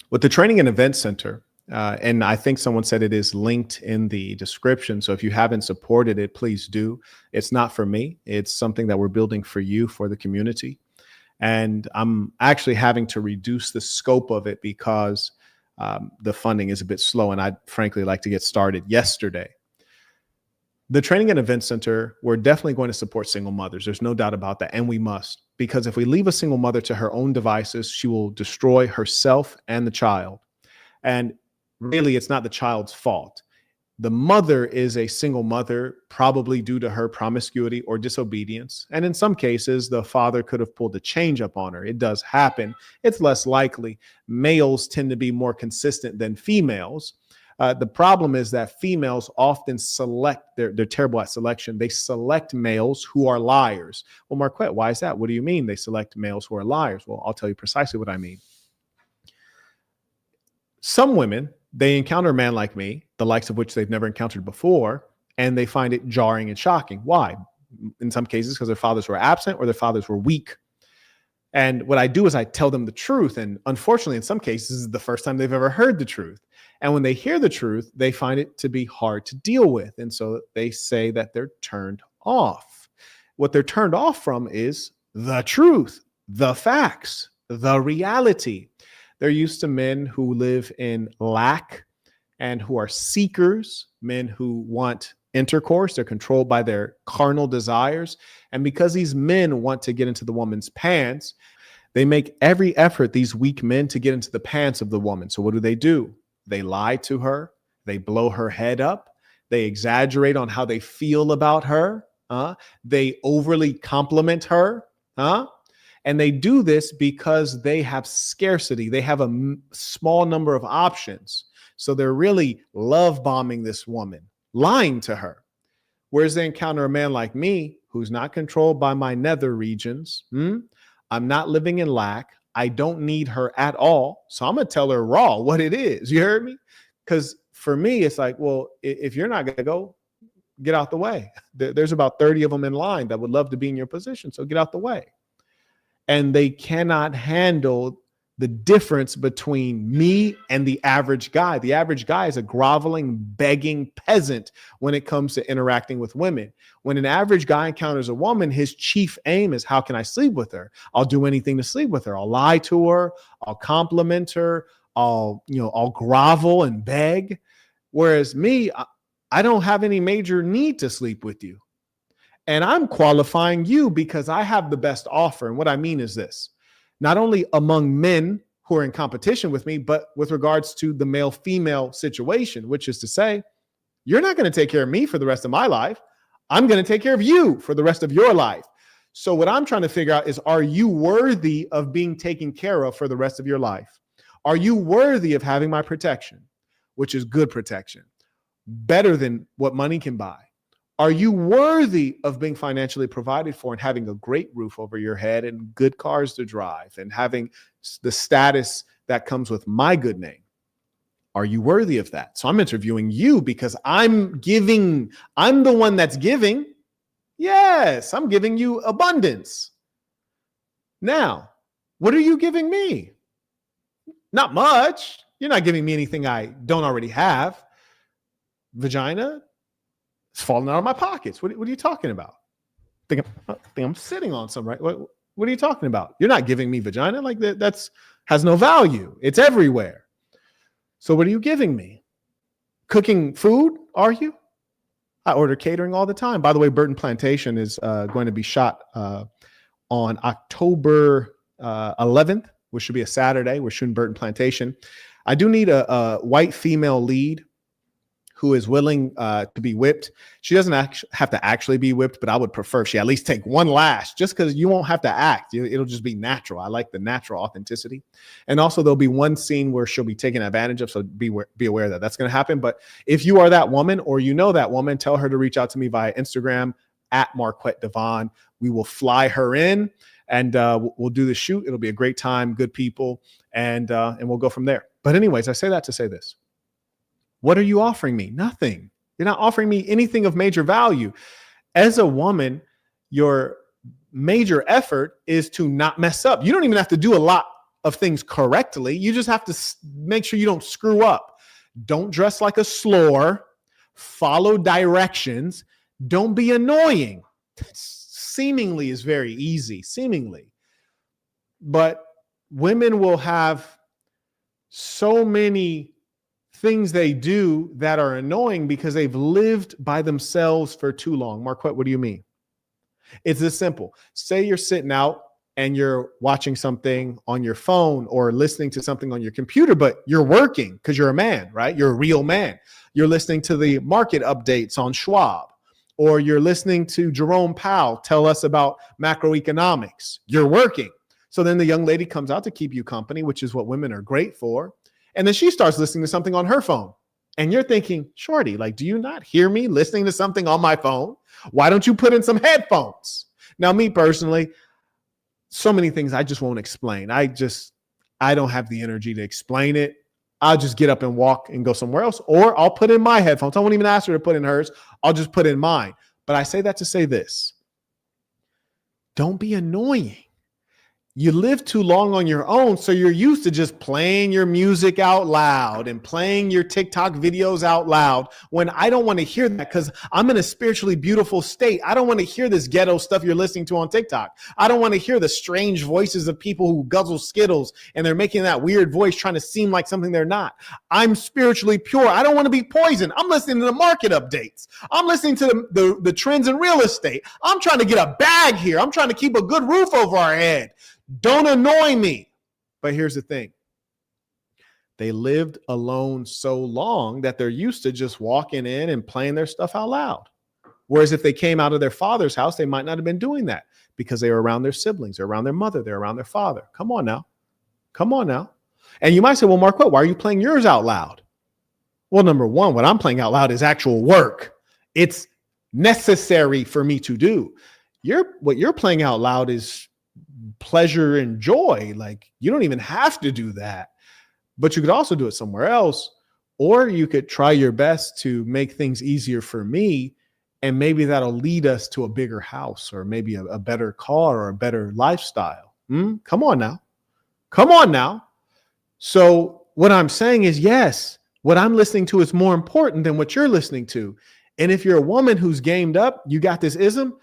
S1: with the Training and Event Center, and I think someone said it is linked in the description. So if you haven't supported it, please do. It's not for me. It's something that we're building for you, for the community. And I'm actually having to reduce the scope of it because the funding is a bit slow. And I'd frankly like to get started yesterday. The Training and Event Center, we're definitely going to support single mothers. There's no doubt about that. And we must, because if we leave a single mother to her own devices, she will destroy herself and the child. And really, it's not the child's fault. The mother is a single mother, probably due to her promiscuity or disobedience. And in some cases, the father could have pulled a change up on her. It does happen. It's less likely. Males tend to be more consistent than females. The problem is that females often select, they're terrible at selection. They select males who are liars. Well, Marquette, why is that? What do you mean they select males who are liars? Well, I'll tell you precisely what I mean. Some women, they encounter a man like me, the likes of which they've never encountered before, and they find it jarring and shocking. Why? In some cases, because their fathers were absent or their fathers were weak. And what I do is I tell them the truth. And unfortunately, in some cases, this is the first time they've ever heard the truth. And when they hear the truth, they find it to be hard to deal with. And so they say that they're turned off. What they're turned off from is the truth, the facts, the reality. They're used to men who live in lack and who are seekers, men who want intercourse. They're controlled by their carnal desires. And because these men want to get into the woman's pants, they make every effort, these weak men, to get into the pants of the woman. So what do? They lie to her. They blow her head up. They exaggerate on how they feel about her. They overly compliment her. And they do this because they have scarcity. They have a small number of options. So they're really love bombing this woman, lying to her. Whereas they encounter a man like me, who's not controlled by my nether regions. I'm not living in lack. I don't need her at all. So I'm going to tell her raw what it is. You heard me? Because for me, it's like, well, if you're not going to go, get out the way. There's about 30 of them in line that would love to be in your position. So get out the way. And they cannot handle the difference between me and the average guy. The average guy is a groveling, begging peasant when it comes to interacting with women. When an average guy encounters a woman, his chief aim is, how can I sleep with her? I'll do anything to sleep with her. I'll lie to her. I'll compliment her. I'll grovel and beg. Whereas me, I don't have any major need to sleep with you. And I'm qualifying you because I have the best offer. And what I mean is this: not only among men who are in competition with me, but with regards to the male-female situation, which is to say, you're not going to take care of me for the rest of my life. I'm going to take care of you for the rest of your life. So what I'm trying to figure out is, are you worthy of being taken care of for the rest of your life? Are you worthy of having my protection, which is good protection, better than what money can buy? Are you worthy of being financially provided for and having a great roof over your head and good cars to drive and having the status that comes with my good name? Are you worthy of that? So I'm interviewing you because I'm the one that's giving. Yes, I'm giving you abundance. Now, what are you giving me? Not much. You're not giving me anything I don't already have. Vagina, it's falling out of my pockets. What are you talking about? I think I'm sitting on some, right? What are you talking about? You're not giving me vagina. Like that's has no value. It's everywhere. So what are you giving me? Cooking food, are you? I order catering all the time. By the way, Burton Plantation is going to be shot on October 11th, which should be a Saturday. We're shooting Burton Plantation. I do need a white female lead who is willing to be whipped. She doesn't have to actually be whipped, but I would prefer she at least take one lash, just because you won't have to act. It'll just be natural. I like the natural authenticity. And also there'll be one scene where she'll be taken advantage of, so be aware that that's going to happen. But if you are that woman or you know that woman, tell her to reach out to me via Instagram at Marquett Devon. We will fly her in and we'll do the shoot. It'll be a great time, good people, and we'll go from there. But anyways, I say that to say this. What are you offering me? Nothing. You're not offering me anything of major value. As a woman, your major effort is to not mess up. You don't even have to do a lot of things correctly. You just have to make sure you don't screw up. Don't dress like a slore. Follow directions. Don't be annoying. Seemingly is very easy, seemingly. But women will have so many things they do that are annoying because they've lived by themselves for too long. Marquette, what do you mean? It's this simple. Say you're sitting out and you're watching something on your phone or listening to something on your computer, but you're working because you're a man, right? You're a real man. You're listening to the market updates on Schwab, or you're listening to Jerome Powell tell us about macroeconomics. You're working. So then the young lady comes out to keep you company, which is what women are great for. And then she starts listening to something on her phone. And you're thinking, shorty, like, do you not hear me listening to something on my phone? Why don't you put in some headphones? Now, me personally, so many things I just won't explain. I don't have the energy to explain it. I'll just get up and walk and go somewhere else, or I'll put in my headphones. I won't even ask her to put in hers. I'll just put in mine. But I say that to say this. Don't be annoying. You live too long on your own, so you're used to just playing your music out loud and playing your TikTok videos out loud when I don't want to hear that because I'm in a spiritually beautiful state. I don't want to hear this ghetto stuff you're listening to on TikTok. I don't want to hear the strange voices of people who guzzle Skittles and they're making that weird voice trying to seem like something they're not. I'm spiritually pure. I don't want to be poisoned. I'm listening to the market updates. I'm listening to the trends in real estate. I'm trying to get a bag here. I'm trying to keep a good roof over our head. Don't annoy me. But here's the thing. They lived alone so long that they're used to just walking in and playing their stuff out loud. Whereas if they came out of their father's house, they might not have been doing that because they were around their siblings, they're around their mother, they're around their father. Come on now. Come on now. And you might say, well, Marquette, why are you playing yours out loud? Well, number one, what I'm playing out loud is actual work. It's necessary for me to do. What you're playing out loud is pleasure and joy. Like, you don't even have to do that, but you could also do it somewhere else, or you could try your best to make things easier for me, and maybe that'll lead us to a bigger house or maybe a better car or a better lifestyle. Come on now. Come on now. So what I'm saying is, yes, what I'm listening to is more important than what you're listening to. And if you're a woman who's gamed up, you got this ism,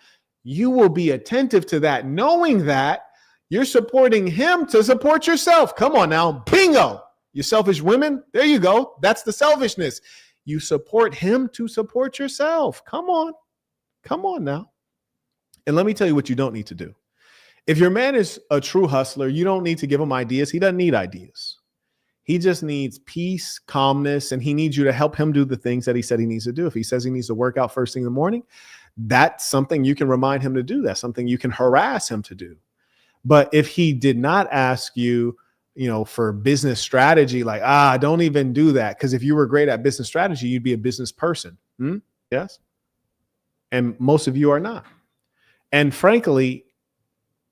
S1: you will be attentive to that, knowing that you're supporting him to support yourself. Come on now. Bingo. You selfish women. There you go. That's the selfishness. You support him to support yourself. Come on. Come on now. And let me tell you what you don't need to do. If your man is a true hustler, you don't need to give him ideas. He doesn't need ideas. He just needs peace, calmness, and he needs you to help him do the things that he said he needs to do. If he says he needs to work out first thing in the morning, that's something you can remind him to do. That's something you can harass him to do. But if he did not ask you, for business strategy, like, don't even do that. Because if you were great at business strategy, you'd be a business person. Yes. And most of you are not. And frankly,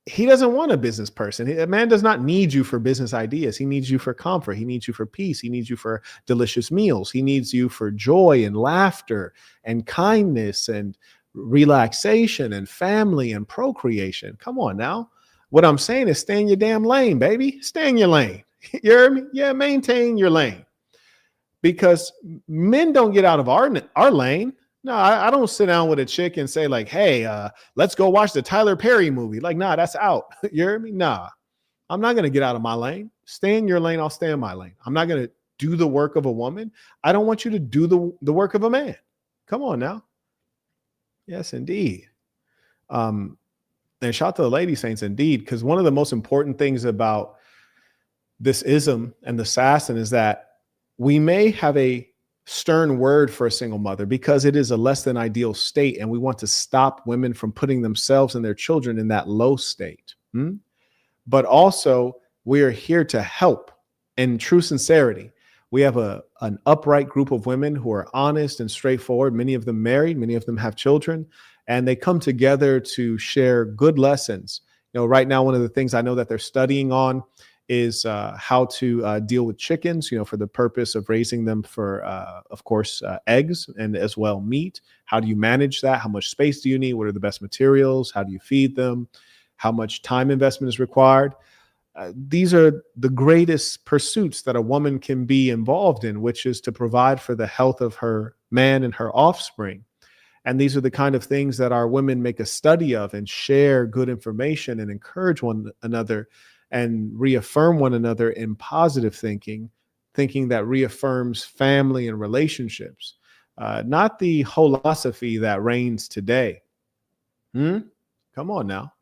S1: he doesn't want a business person. A man does not need you for business ideas. He needs you for comfort. He needs you for peace. He needs you for delicious meals. He needs you for joy and laughter and kindness and relaxation and family and procreation. Come on now. What I'm saying is stay in your damn lane, baby. Stay in your lane. You hear me? Yeah, maintain your lane. Because men don't get out of our lane. No, I don't sit down with a chick and say like, hey, let's go watch the Tyler Perry movie. Like, nah, that's out. You hear me? Nah, I'm not going to get out of my lane. Stay in your lane. I'll stay in my lane. I'm not going to do the work of a woman. I don't want you to do the work of a man. Come on now. Yes, indeed. And shout out to the lady saints indeed, because one of the most important things about this ism and the assassin is that we may have a stern word for a single mother because it is a less than ideal state, and we want to stop women from putting themselves and their children in that low state. But also, we are here to help in true sincerity. We have an upright group of women who are honest and straightforward. Many of them married, many of them have children, and they come together to share good lessons. You know, right now, one of the things I know that they're studying on is how to deal with chickens, you know, for the purpose of raising them for, of course, eggs and as well meat. How do you manage that? How much space do you need? What are the best materials? How do you feed them? How much time investment is required? These are the greatest pursuits that a woman can be involved in, which is to provide for the health of her man and her offspring. And these are the kind of things that our women make a study of and share good information and encourage one another and reaffirm one another in positive thinking that reaffirms family and relationships, not the philosophy that reigns today. Come on now.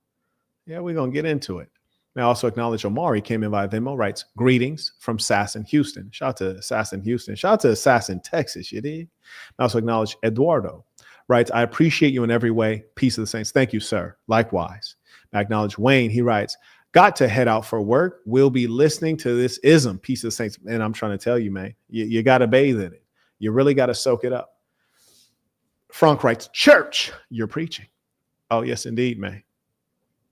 S1: Yeah, we're going to get into it. I also acknowledge Omari came in via Venmo, writes, greetings from Sass in Houston. Shout out to Sass in Houston. Shout out to Sass in Texas, you did. I also acknowledge Eduardo, writes, I appreciate you in every way. Peace of the saints. Thank you, sir. Likewise. I acknowledge Wayne. He writes, got to head out for work. We'll be listening to this ism. Peace of the saints. And I'm trying to tell you, man, you got to bathe in it. You really got to soak it up. Frank writes, church, you're preaching. Oh, yes, indeed, man.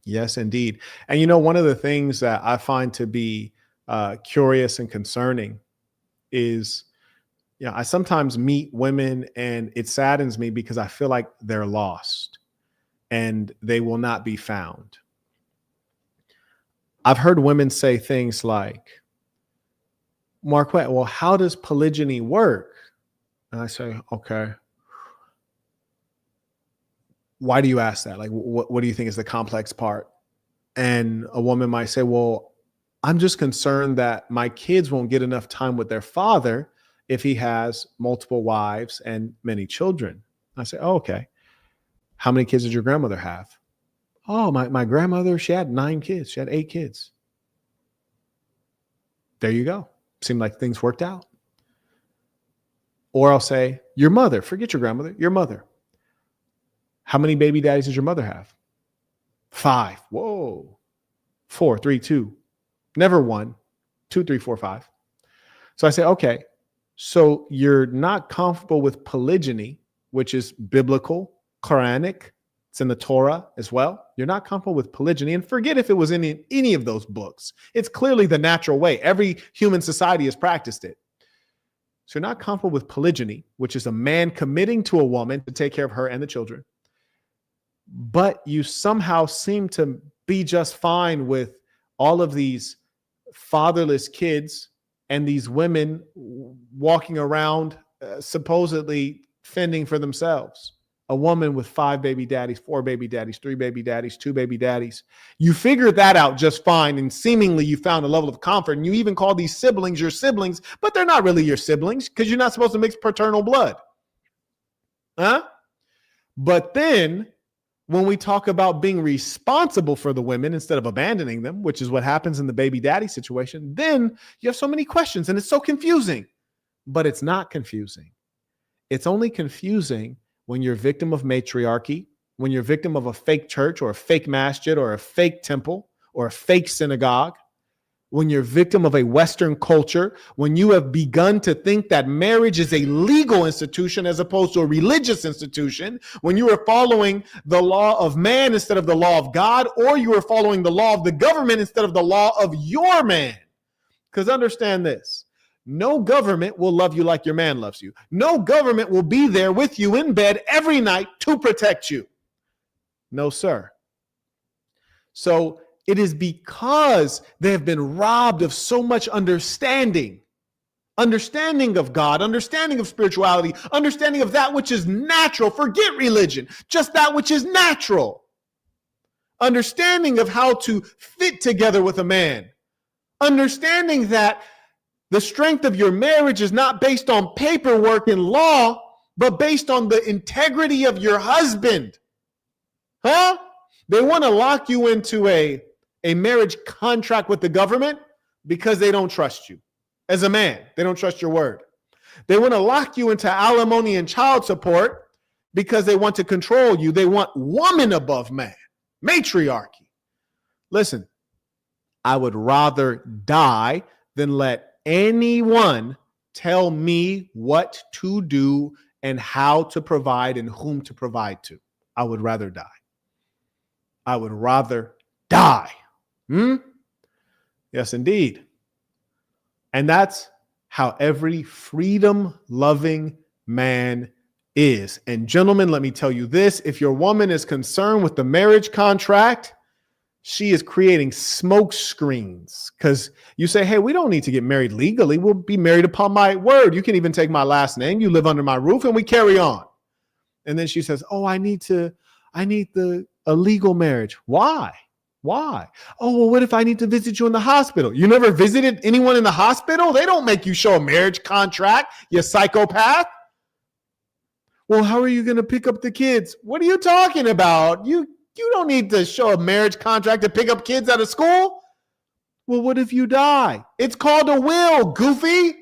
S1: Yes, indeed. And, you know, one of the things that I find to be curious and concerning is, you know, I sometimes meet women and it saddens me because I feel like they're lost and they will not be found. I've heard women say things like, Marquett, well, how does polygyny work? And I say, okay. Why do you ask that? Like, what do you think is the complex part? And a woman might say, well, I'm just concerned that my kids won't get enough time with their father if he has multiple wives and many children. I say, oh, okay. How many kids did your grandmother have? Oh, my grandmother, she had 9 kids. She had 8 kids. There you go. Seemed like things worked out. Or I'll say, your mother, forget your grandmother, your mother. How many baby daddies did your mother have? 5. Whoa. 4, 3, 2. Never 1. 2, 3, 4, 5. So I say, okay, so you're not comfortable with polygyny, which is biblical, Quranic. It's in the Torah as well. You're not comfortable with polygyny, and forget if it was in any of those books. It's clearly the natural way. Every human society has practiced it. So you're not comfortable with polygyny, which is a man committing to a woman to take care of her and the children. But you somehow seem to be just fine with all of these fatherless kids and these women walking around supposedly fending for themselves. A woman with 5 baby daddies, 4 baby daddies, 3 baby daddies, 2 baby daddies. You figured that out just fine, and seemingly you found a level of comfort, and you even call these siblings your siblings, but they're not really your siblings because you're not supposed to mix paternal blood. But then when we talk about being responsible for the women instead of abandoning them, which is what happens in the baby daddy situation, then you have so many questions and it's so confusing. But it's not confusing. It's only confusing when you're a victim of matriarchy, when you're a victim of a fake church or a fake masjid or a fake temple or a fake synagogue, when you're a victim of a Western culture, when you have begun to think that marriage is a legal institution as opposed to a religious institution, when you are following the law of man instead of the law of God, or you are following the law of the government instead of the law of your man. Because understand this, no government will love you like your man loves you. No government will be there with you in bed every night to protect you. No, sir. So It is because they have been robbed of so much understanding of God, understanding of spirituality, understanding of that which is natural. Forget religion, just that which is natural. Understanding of how to fit together with a man. Understanding that the strength of your marriage is not based on paperwork and law, but based on the integrity of your husband. Huh? They want to lock you into a marriage contract with the government because they don't trust you. As a man, they don't trust your word. They want to lock you into alimony and child support because they want to control you. They want woman above man, matriarchy. Listen, I would rather die than let anyone tell me what to do and how to provide and whom to provide to. I would rather die. I would rather die. Yes, indeed. And that's how every freedom-loving man is. And gentlemen, let me tell you this. If your woman is concerned with the marriage contract, she is creating smoke screens, because you say, hey, we don't need to get married legally. We'll be married upon my word. You can even take my last name. You live under my roof and we carry on. And then she says, oh, I need a legal marriage. Why? Why? Oh, well, what if I need to visit you in the hospital? You never visited anyone in the hospital? They don't make you show a marriage contract, you psychopath. Well, how are you going to pick up the kids? What are you talking about? You don't need to show a marriage contract to pick up kids out of school. Well, what if you die? It's called a will, goofy.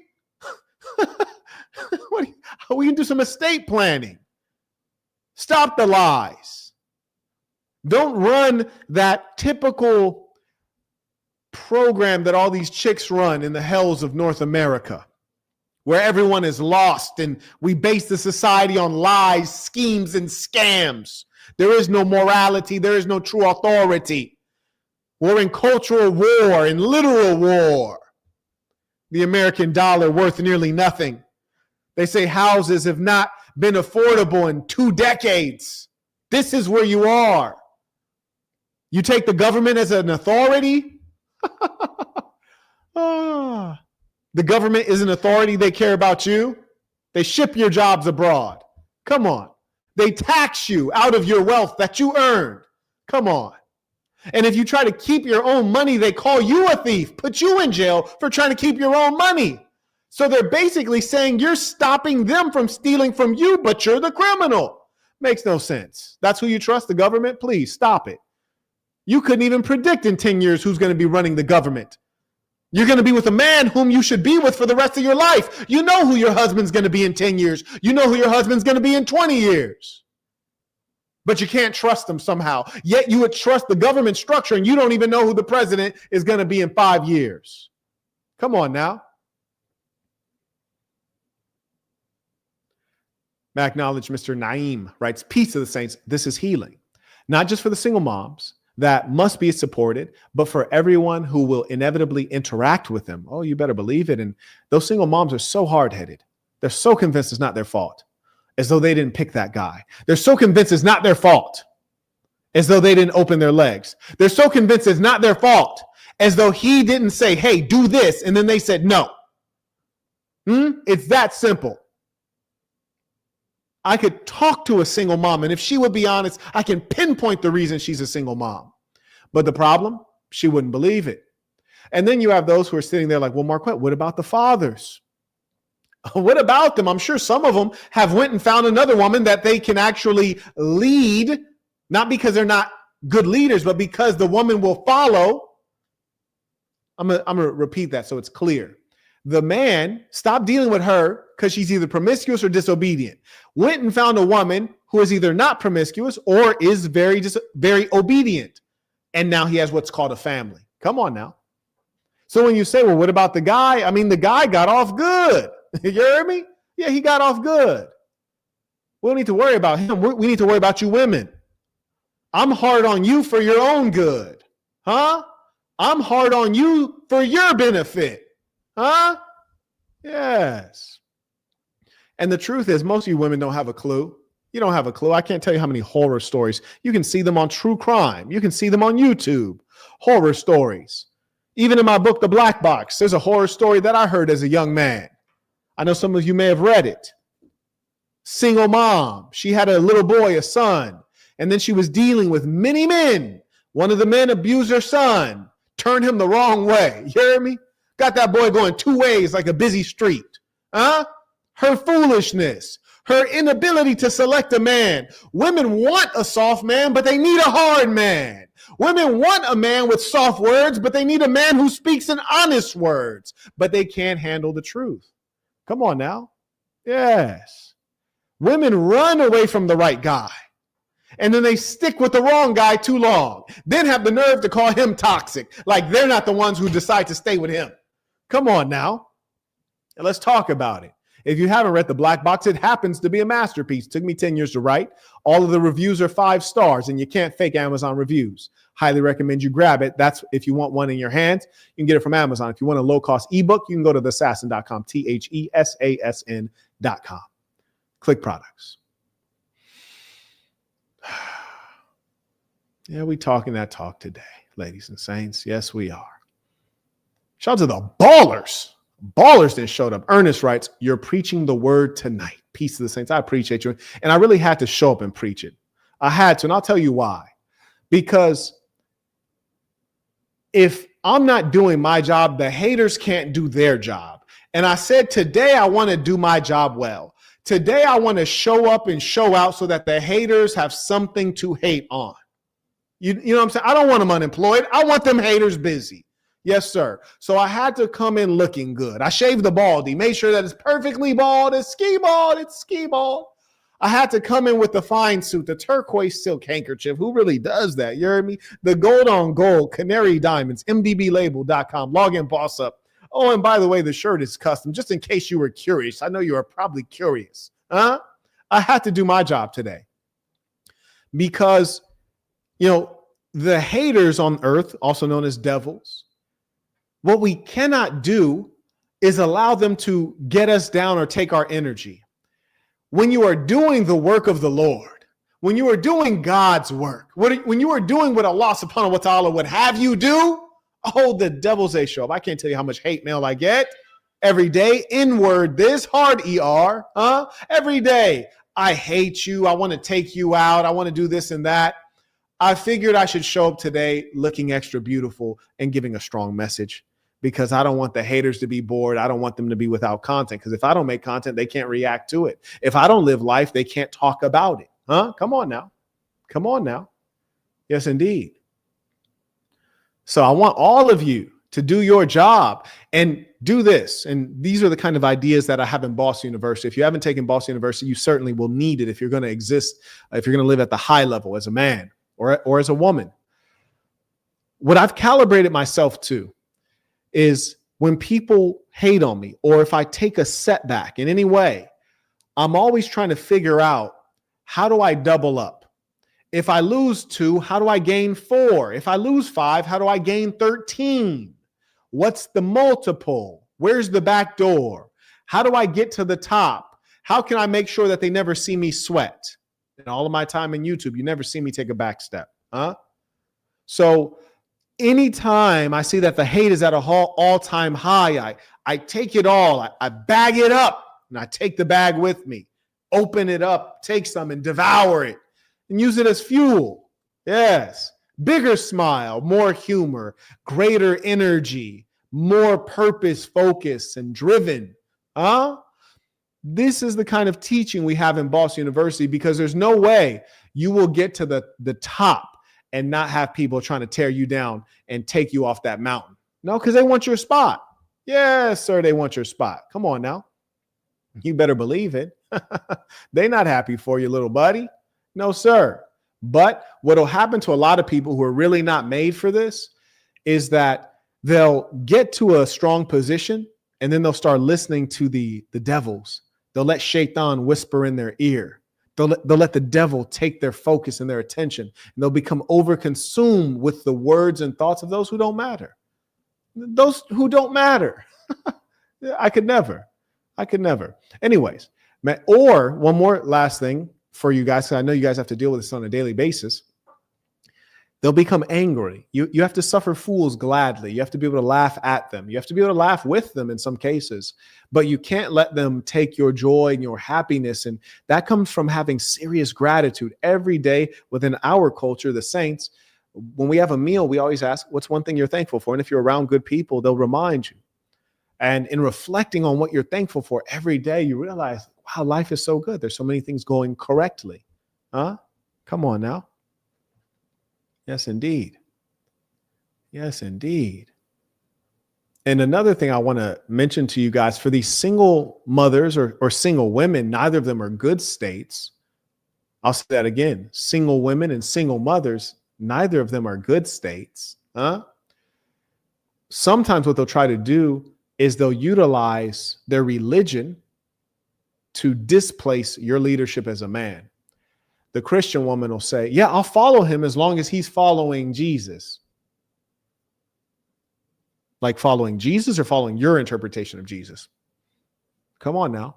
S1: We can do some estate planning. Stop the lies. Don't run that typical program that all these chicks run in the hells of North America, where everyone is lost and we base the society on lies, schemes, and scams. There is no morality. There is no true authority. We're in cultural war, in literal war. The American dollar worth nearly nothing. They say houses have not been affordable in 2 decades. This is where you are. You take the government as an authority? The government is an authority. They care about you. They ship your jobs abroad. Come on. They tax you out of your wealth that you earned. Come on. And if you try to keep your own money, they call you a thief, put you in jail for trying to keep your own money. So they're basically saying you're stopping them from stealing from you, but you're the criminal. Makes no sense. That's who you trust, the government? Please stop it. You couldn't even predict in 10 years who's going to be running the government. You're going to be with a man whom you should be with for the rest of your life. You know who your husband's going to be in 10 years. You know who your husband's going to be in 20 years. But you can't trust them somehow. Yet you would trust the government structure and you don't even know who the president is going to be in 5 years. Come on now. I acknowledge Mr. Naeem writes, peace to the saints. This is healing, not just for the single moms that must be supported, but for everyone who will inevitably interact with them. Oh, you better believe it. And those single moms are so hard-headed. They're so convinced it's not their fault, as though they didn't pick that guy. They're so convinced it's not their fault, as though they didn't open their legs. They're so convinced it's not their fault, as though he didn't say, hey, do this, and then they said no. It's that simple. I could talk to a single mom, and if she would be honest, I can pinpoint the reason she's a single mom. But the problem, she wouldn't believe it. And then you have those who are sitting there like, well, Marquett, what about the fathers? What about them? I'm sure some of them have went and found another woman that they can actually lead, not because they're not good leaders, but because the woman will follow. I'm gonna repeat that so it's clear. The man stopped dealing with her because she's either promiscuous or disobedient. Went and found a woman who is either not promiscuous or is very obedient. And now he has what's called a family. Come on now. So when you say, well, what about the guy? I mean, the guy got off good. You hear me? Yeah, he got off good. We don't need to worry about him. We need to worry about you women. I'm hard on you for your own good. Huh? I'm hard on you for your benefit. Huh? Yes. And the truth is, most of you women don't have a clue. You don't have a clue. I can't tell you how many horror stories. You can see them on true crime. You can see them on YouTube. Horror stories. Even in my book, The Black Box, there's a horror story that I heard as a young man. I know some of you may have read it. Single mom. She had a little boy, a son, and then she was dealing with many men. One of the men abused her son, turned him the wrong way. You hear me? Got that boy going two ways like a busy street. Huh? Her foolishness, her inability to select a man. Women want a soft man, but they need a hard man. Women want a man with soft words, but they need a man who speaks in honest words, but they can't handle the truth. Come on now. Yes. Women run away from the right guy, and then they stick with the wrong guy too long, then have the nerve to call him toxic, like they're not the ones who decide to stay with him. Come on now. And let's talk about it. If you haven't read The Black Box, it happens to be a masterpiece. It took me 10 years to write. All of the reviews are 5 stars, and you can't fake Amazon reviews. Highly recommend you grab it. That's if you want one in your hands. You can get it from Amazon. If you want a low-cost ebook, you can go to thesassin.com, THESASN.com. Click products. Yeah, we talking that talk today, ladies and saints. Yes, we are. Shout out to the ballers. Ballers that showed up. Ernest writes, you're preaching the word tonight. Peace to the saints. I appreciate you. And I really had to show up and preach it. I had to, and I'll tell you why. Because if I'm not doing my job, the haters can't do their job. And I said, today I want to do my job well. Today I want to show up and show out so that the haters have something to hate on. You know what I'm saying? I don't want them unemployed. I want them haters busy. Yes, sir. So I had to come in looking good. I shaved the baldy, made sure that it's perfectly bald. It's ski bald. It's ski bald. I had to come in with the fine suit, the turquoise silk handkerchief. Who really does that? You heard me? The gold on gold, canary diamonds, mdblabel.com. Log in, boss up. Oh, and by the way, the shirt is custom, just in case you were curious. I know you are probably curious. I had to do my job today because, the haters on earth, also known as devils, what we cannot do is allow them to get us down or take our energy. When you are doing the work of the Lord, when you are doing God's work, when you are doing what Allah subhanahu wa ta'ala would have you do, oh, the devils, they show up. I can't tell you how much hate mail I get every day. N-word, this hard ER, every day. I hate you. I want to take you out. I want to do this and that. I figured I should show up today looking extra beautiful and giving a strong message, because I don't want the haters to be bored. I don't want them to be without content, because if I don't make content, they can't react to it. If I don't live life, they can't talk about it. Come on now. Come on now. Yes, indeed. So I want all of you to do your job and do this. And these are the kind of ideas that I have in Boss University. If you haven't taken Boss University, you certainly will need it if you're going to exist, if you're going to live at the high level as a man or as a woman. What I've calibrated myself to is when people hate on me, or if I take a setback in any way, I'm always trying to figure out, how do I double up? If I lose 2, how do I gain 4? If I lose 5, how do I gain 13? What's the multiple? Where's the back door? How do I get to the top? How can I make sure that they never see me sweat? In all of my time in YouTube, you never see me take a back step. So anytime I see that the hate is at a all-time high, I take it all. I bag it up, and I take the bag with me. Open it up, take some and devour it and use it as fuel. Yes. Bigger smile, more humor, greater energy, more purpose, focus, and driven. This is the kind of teaching we have in Boss University, because there's no way you will get to the top and not have people trying to tear you down and take you off that mountain. No, because they want your spot. Yes, sir, they want your spot. Come on now. You better believe it. They're not happy for you, little buddy. No, sir. But what will happen to a lot of people who are really not made for this is that they'll get to a strong position, and then they'll start listening to the devils. They'll let Shaitan whisper in their ear. They'll let the devil take their focus and their attention. And they'll become overconsumed with the words and thoughts of those who don't matter. Those who don't matter. I could never. Anyways, or one more last thing. for you guys, because I know you guys have to deal with this on a daily basis. They'll become angry. You have to suffer fools gladly. You have to be able to laugh at them. You have to be able to laugh with them in some cases, but you can't let them take your joy and your happiness. And that comes from having serious gratitude every day within our culture, the saints. When we have a meal, we always ask, what's one thing you're thankful for? And if you're around good people, they'll remind you. And in reflecting on what you're thankful for every day, you realize, wow, life is so good. There's so many things going correctly. Huh? Come on now. Yes, indeed. Yes, indeed. And another thing I want to mention to you guys, for these single mothers or single women, neither of them are good states. I'll say that again. Single women and single mothers, neither of them are good states. Sometimes what they'll try to do is they'll utilize their religion to displace your leadership as a man. The Christian woman will say, yeah, I'll follow him as long as he's following Jesus. Like following Jesus or following your interpretation of Jesus? Come on now.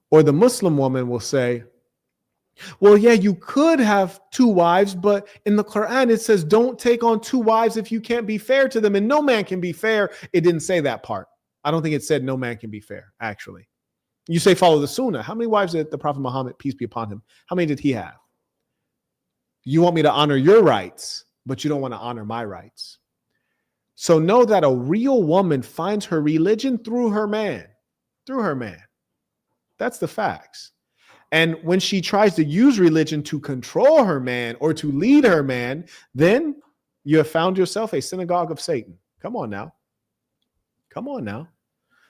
S1: Or the Muslim woman will say, well, yeah, you could have two wives, but in the Quran, it says don't take on two wives if you can't be fair to them. And no man can be fair. It didn't say that part. I don't think it said no man can be fair, actually. You say follow the Sunnah. How many wives did the Prophet Muhammad, peace be upon him, how many did he have? You want me to honor your rights, but you don't want to honor my rights. So know that a real woman finds her religion through her man. Through her man. That's the facts. And when she tries to use religion to control her man or to lead her man, then you have found yourself a synagogue of Satan. Come on now. Come on now.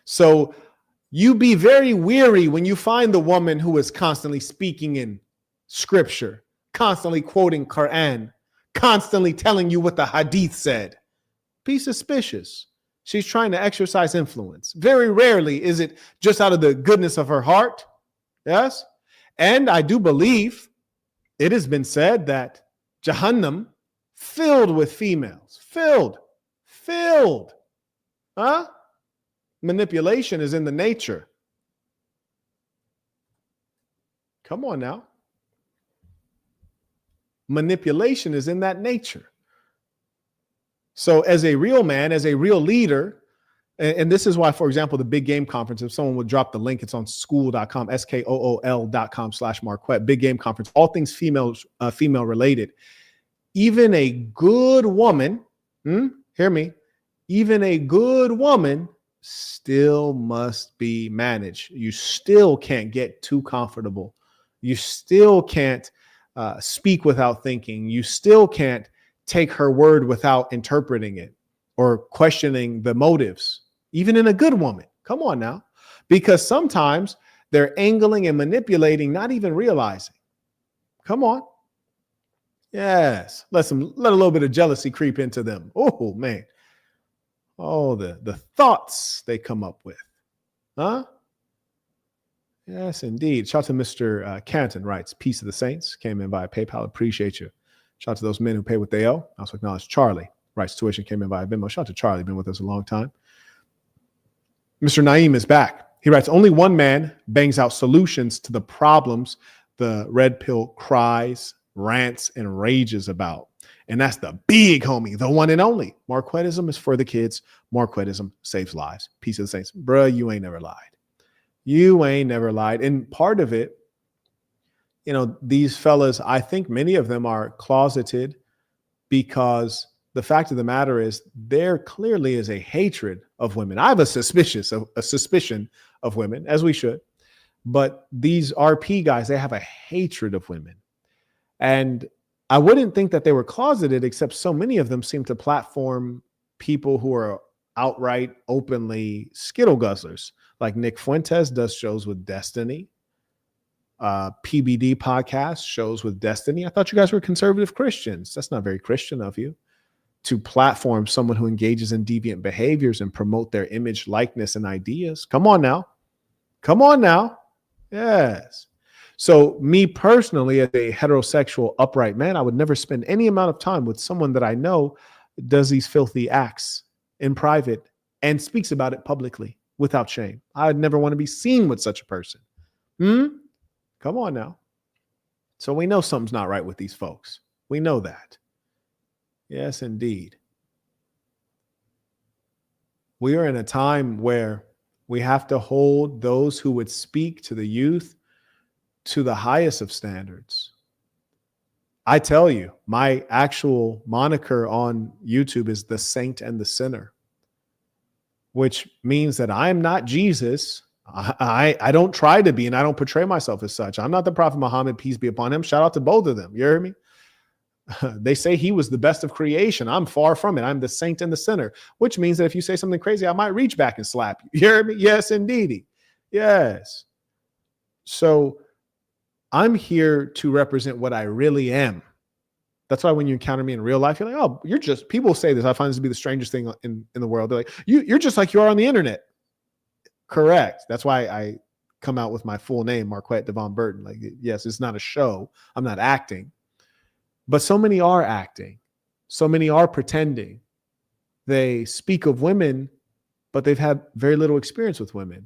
S1: So you be very weary when you find the woman who is constantly speaking in scripture, constantly quoting Quran, constantly telling you what the hadith said. Be suspicious. She's trying to exercise influence. Very rarely is it just out of the goodness of her heart. Yes. And I do believe it has been said that Jahannam filled with females, filled. Huh? Manipulation is in the nature. Come on now. Manipulation is in that nature. So as a real man, as a real leader, and this is why, for example, the Big Game Conference, if someone would drop the link, it's on school.com, SKOOL.com/Marquett, Big Game Conference, all things female related. Even a good woman, hear me, even a good woman still must be managed. You still can't get too comfortable. You still can't speak without thinking. You still can't take her word without interpreting it or questioning the motives, even in a good woman. Come on now. Because sometimes they're angling and manipulating, not even realizing. Come on. Yes. Let a little bit of jealousy creep into them. Oh, man. Oh, the thoughts they come up with. Huh? Yes, indeed. Shout out to Mr. Canton writes, peace of the saints. Came in via PayPal. Appreciate you. Shout out to those men who pay what they owe. I also acknowledge Charlie writes, tuition came in via Venmo. Shout out to Charlie. Been with us a long time. Mr. Naeem is back. He writes, only one man bangs out solutions to the problems the red pill cries, rants, and rages about. And that's the big homie, the one and only. Marquettism is for the kids. Marquettism saves lives. Peace of the saints. Bruh, you ain't never lied. You ain't never lied. And part of it, you know, these fellas, I think many of them are closeted because the fact of the matter is there clearly is a hatred of women. I have a suspicion of women, as we should. But these RP guys, they have a hatred of women. And I wouldn't think that they were closeted, except so many of them seem to platform people who are outright, openly skittle guzzlers. Like Nick Fuentes does shows with Destiny. PBD podcast shows with Destiny. I thought you guys were conservative Christians. That's not very Christian of you to platform someone who engages in deviant behaviors and promote their image, likeness, and ideas. Come on now. Come on now. Yes. So me personally, as a heterosexual upright man, I would never spend any amount of time with someone that I know does these filthy acts in private and speaks about it publicly without shame. I'd never want to be seen with such a person. Come on now. So we know something's not right with these folks. We know that. Yes, indeed. We are in a time where we have to hold those who would speak to the youth to the highest of standards. I tell you, my actual moniker on YouTube is the Saint and the Sinner, which means that I'm not Jesus. I don't try to be, and I don't portray myself as such. I'm not the Prophet Muhammad, peace be upon him. Shout out to both of them. You hear me? They say he was the best of creation. I'm far from it. I'm the saint and the sinner, which means that if you say something crazy, I might reach back and slap you. You hear me? Yes, indeed. Yes. So I'm here to represent what I really am. That's why when you encounter me in real life, you're like, oh, you're just, people say this. I find this to be the strangest thing in the world. They're like, you're just like you are on the internet. Correct. That's why I come out with my full name, Marquett Burton. Like, yes, it's not a show. I'm not acting. But so many are acting. So many are pretending. They speak of women, but they've had very little experience with women.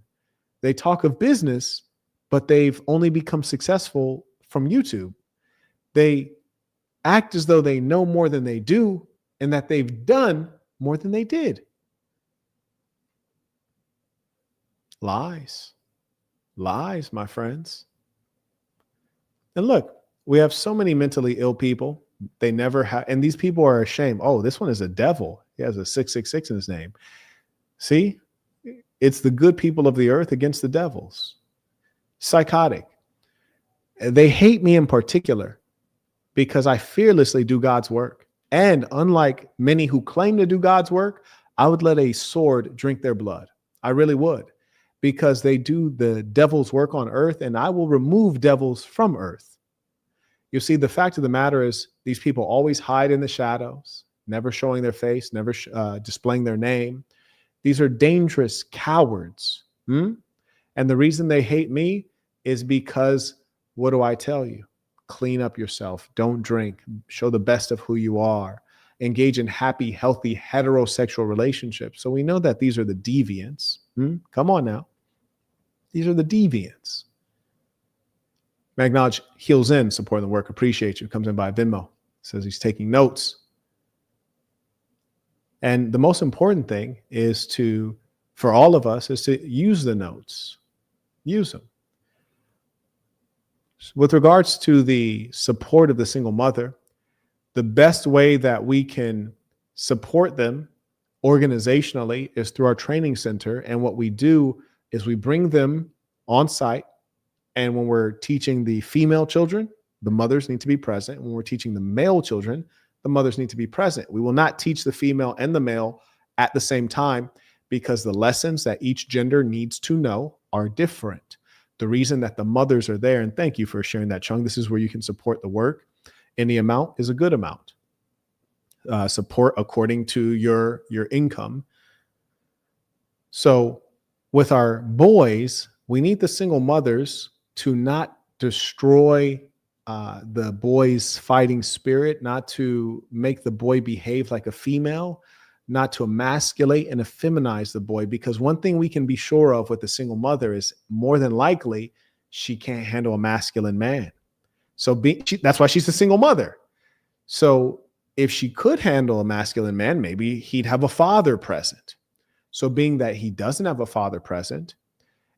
S1: They talk of business, but they've only become successful from YouTube. They act as though they know more than they do and that they've done more than they did. Lies. Lies, my friends. And look, we have so many mentally ill people. They never have, and these people are ashamed. Oh, this one is a devil. He has a 666 in his name. See, it's the good people of the earth against the devils. Psychotic. They hate me in particular because I fearlessly do God's work. And unlike many who claim to do God's work, I would let a sword drink their blood. I really would, because they do the devil's work on earth, and I will remove devils from earth. You see, the fact of the matter is these people always hide in the shadows, never showing their face, never displaying their name. These are dangerous cowards. And the reason they hate me is because, what do I tell you? Clean up yourself. Don't drink. Show the best of who you are. Engage in happy, healthy, heterosexual relationships. So we know that these are the deviants. Come on now. These are the deviants. Acknowledge Heels In, supporting the work. Appreciate you. Comes in by Venmo. Says he's taking notes. And the most important thing is for all of us, is to use the notes. Use them. With regards to the support of the single mother, the best way that we can support them organizationally is through our training center. And what we do is we bring them on site. And when we're teaching the female children, the mothers need to be present. When we're teaching the male children, the mothers need to be present. We will not teach the female and the male at the same time because the lessons that each gender needs to know are different. The reason that the mothers are there, and thank you for sharing that, Chung, this is where you can support the work. And the amount is a good amount. Support according to your income. So with our boys, we need the single mothers to not destroy the boy's fighting spirit, not to make the boy behave like a female, not to emasculate and effeminize the boy. Because one thing we can be sure of with a single mother is more than likely she can't handle a masculine man. So that's why she's a single mother. So if she could handle a masculine man, maybe he'd have a father present. So being that he doesn't have a father present,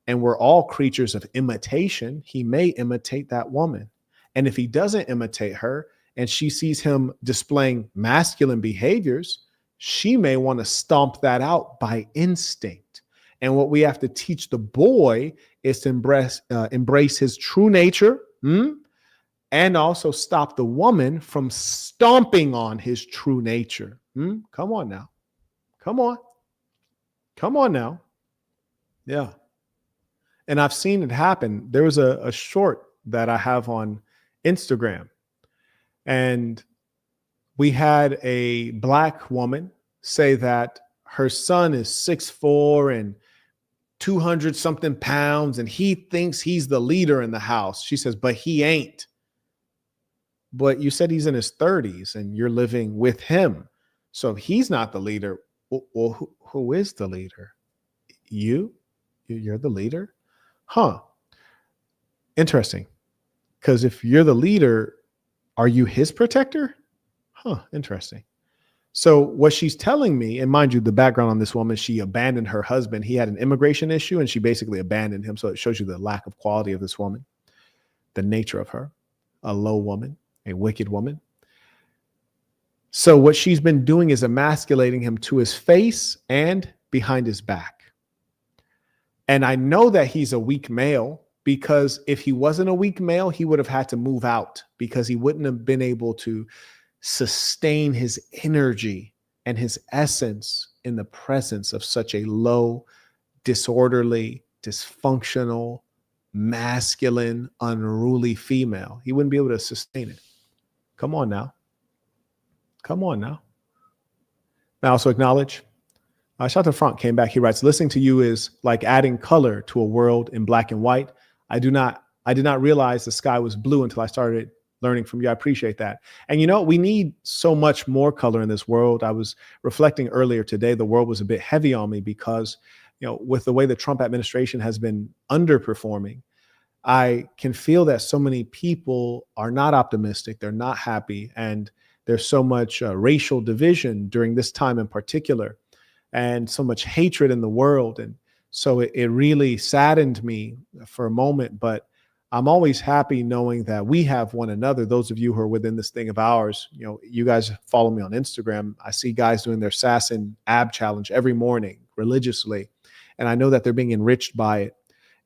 S1: and we're all creatures of imitation, he may imitate that woman. And if he doesn't imitate her and she sees him displaying masculine behaviors, she may want to stomp that out by instinct. And what we have to teach the boy is to embrace his true nature, and also stop the woman from stomping on his true nature. Come on now. Come on. Come on now. Yeah. And I've seen it happen. There was a short that I have on Instagram, and we had a Black woman say that her son is 6'4" and 200 something pounds, and he thinks he's the leader in the house. She says, but he ain't. But you said he's in his 30s and you're living with him. So if he's not the leader, well, who is the leader? You're the leader? Huh. Interesting. Because if you're the leader, are you his protector? Huh, interesting. So what she's telling me, and mind you, the background on this woman, she abandoned her husband. He had an immigration issue and she basically abandoned him. So it shows you the lack of quality of this woman, the nature of her, a low woman, a wicked woman. So what she's been doing is emasculating him to his face and behind his back. And I know that he's a weak male, because if he wasn't a weak male, he would have had to move out, because he wouldn't have been able to sustain his energy and his essence in the presence of such a low, disorderly, dysfunctional, masculine, unruly female. He wouldn't be able to sustain it. Come on now. Come on now. I also acknowledge, Shot to Front came back. He writes, listening to you is like adding color to a world in black and white. I did not realize the sky was blue until I started learning from you. I appreciate that. And we need so much more color in this world. I was reflecting earlier today, the world was a bit heavy on me because, with the way the Trump administration has been underperforming, I can feel that so many people are not optimistic. They're not happy. And there's so much racial division during this time in particular, and so much hatred in the world. And so it really saddened me for a moment, but I'm always happy knowing that we have one another. Those of you who are within this thing of ours, you guys follow me on Instagram. I see guys doing their Sassin ab challenge every morning religiously. And I know that they're being enriched by it.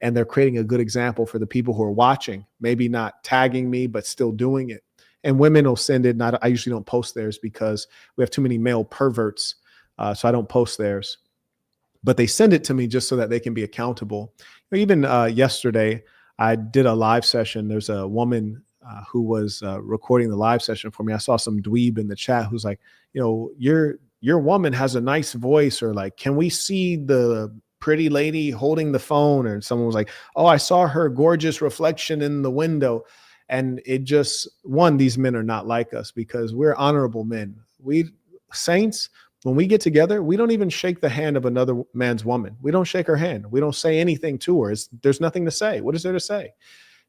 S1: And they're creating a good example for the people who are watching, maybe not tagging me, but still doing it. And women will send it. I usually don't post theirs because we have too many male perverts. So I don't post theirs. But they send it to me just so that they can be accountable. Even yesterday, I did a live session. There's a woman who was recording the live session for me. I saw some dweeb in the chat who's like, your woman has a nice voice, or like, can we see the pretty lady holding the phone? Or someone was like, oh, I saw her gorgeous reflection in the window. And it just, these men are not like us, because we're honorable men. We saints, when we get together, we don't even shake the hand of another man's woman. We don't shake her hand. We don't say anything to her. There's nothing to say. What is there to say?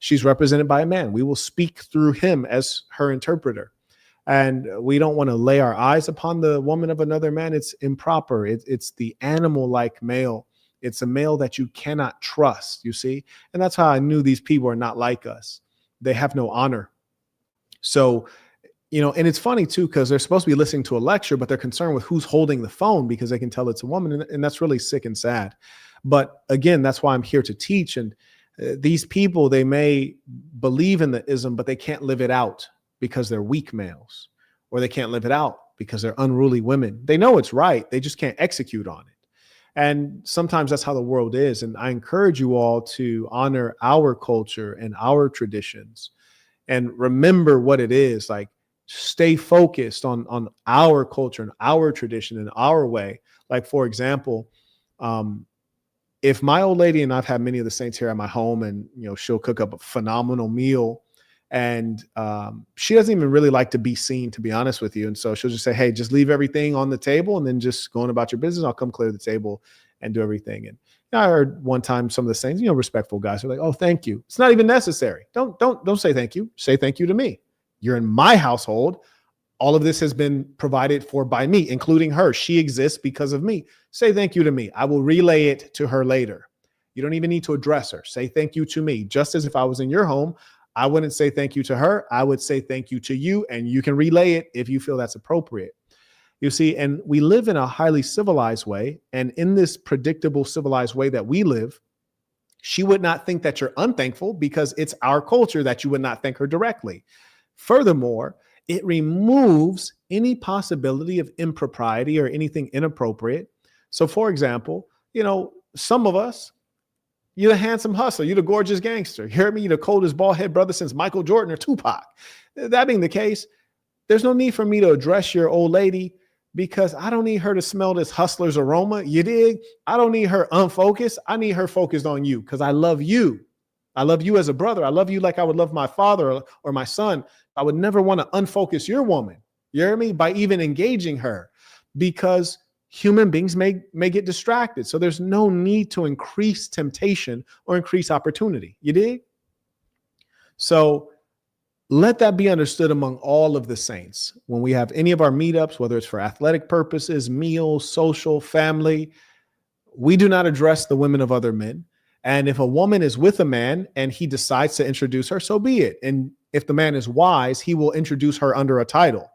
S1: She's represented by a man. We will speak through him as her interpreter. And we don't want to lay our eyes upon the woman of another man. It's improper. It's the animal-like male. It's a male that you cannot trust, you see? And that's how I knew these people are not like us. They have no honor. So, and it's funny too, because they're supposed to be listening to a lecture, but they're concerned with who's holding the phone because they can tell it's a woman. And that's really sick and sad. But again, that's why I'm here to teach. And these people, they may believe in the ism, but they can't live it out because they're weak males, or they can't live it out because they're unruly women. They know it's right. They just can't execute on it. And sometimes that's how the world is. And I encourage you all to honor our culture and our traditions and remember what it is. Like, stay focused on our culture and our tradition and our way. Like, for example, if my old lady, and I've had many of the saints here at my home, and, she'll cook up a phenomenal meal, and she doesn't even really like to be seen, to be honest with you. And so she'll just say, hey, just leave everything on the table and then just go on about your business. I'll come clear the table and do everything. And I heard one time some of the saints, respectful guys are like, oh, thank you. It's not even necessary. Don't say thank you. Say thank you to me. You're in my household. All of this has been provided for by me, including her. She exists because of me. Say thank you to me. I will relay it to her later. You don't even need to address her. Say thank you to me. Just as if I was in your home, I wouldn't say thank you to her. I would say thank you to you, and you can relay it if you feel that's appropriate. You see, and we live in a highly civilized way. And in this predictable, civilized way that we live, she would not think that you're unthankful, because it's our culture that you would not thank her directly. Furthermore, it removes any possibility of impropriety or anything inappropriate. So, for example, some of us, you're the handsome hustler, you're the gorgeous gangster. You hear me? You're the coldest bald head brother since Michael Jordan or Tupac. That being the case, there's no need for me to address your old lady, because I don't need her to smell this hustler's aroma. You dig? I don't need her unfocused. I need her focused on you, because I love you. I love you as a brother. I love you like I would love my father or my son. I would never want to unfocus your woman, you hear me, by even engaging her, because human beings may get distracted. So there's no need to increase temptation or increase opportunity. You dig? So Let that be understood among all of the saints. When we have any of our meetups, whether it's for athletic purposes, meals, social, family, we do not address the women of other men. And if a woman is with a man and he decides to introduce her, so be it. And if the man is wise, he will introduce her under a title.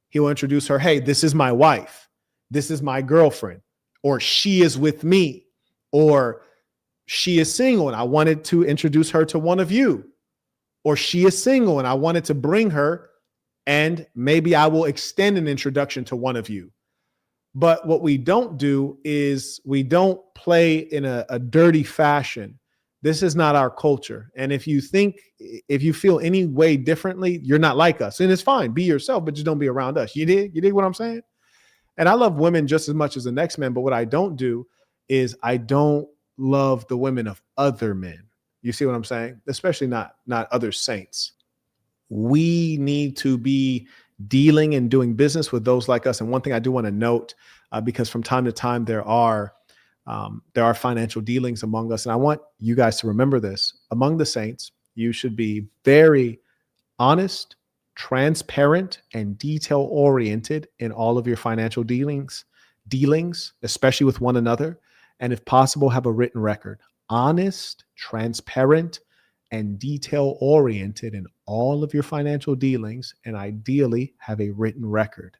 S1: He will introduce her, hey, this is my wife. This is my girlfriend. Or she is with me. Or she is single and I wanted to introduce her to one of you. Or she is single and I wanted to bring her and maybe I will extend an introduction to one of you. But what we don't do is we don't play in a dirty fashion. This is not our culture. And if you feel any way differently, you're not like us. And it's fine. Be yourself, but just don't be around us. You dig what I'm saying? And I love women just as much as the next man. But what I don't do is I don't love the women of other men. You see what I'm saying? Especially not other saints. We need to be dealing and doing business with those like us. And one thing I do want to note, because from time to time there are financial dealings among us, and I want you guys to remember this. Among the saints, you should be very honest, transparent, and detail-oriented in all of your financial dealings, especially with one another, and if possible, have a written record. Honest, transparent, and detail-oriented in all of your financial dealings, and ideally have a written record.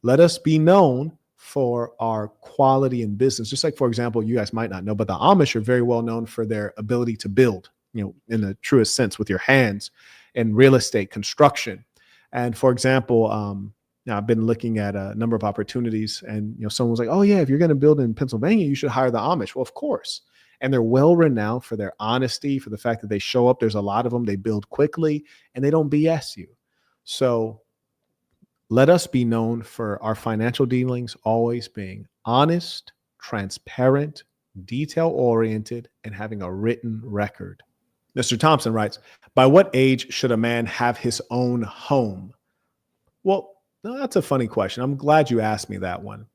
S1: Let us be known for our quality in business. Just like, for example, you guys might not know, but the Amish are very well known for their ability to build, in the truest sense with your hands, and real estate, construction. And for example, now I've been looking at a number of opportunities, and someone was like, oh yeah, if you're going to build in Pennsylvania, you should hire the Amish. Well, of course. And they're well renowned for their honesty, for the fact that they show up. There's a lot of them. They build quickly and they don't BS you. So let us be known for our financial dealings always being honest, transparent, detail-oriented, and having a written record. Mr. Thompson writes, by what age should a man have his own home? Well, that's a funny question. I'm glad you asked me that one.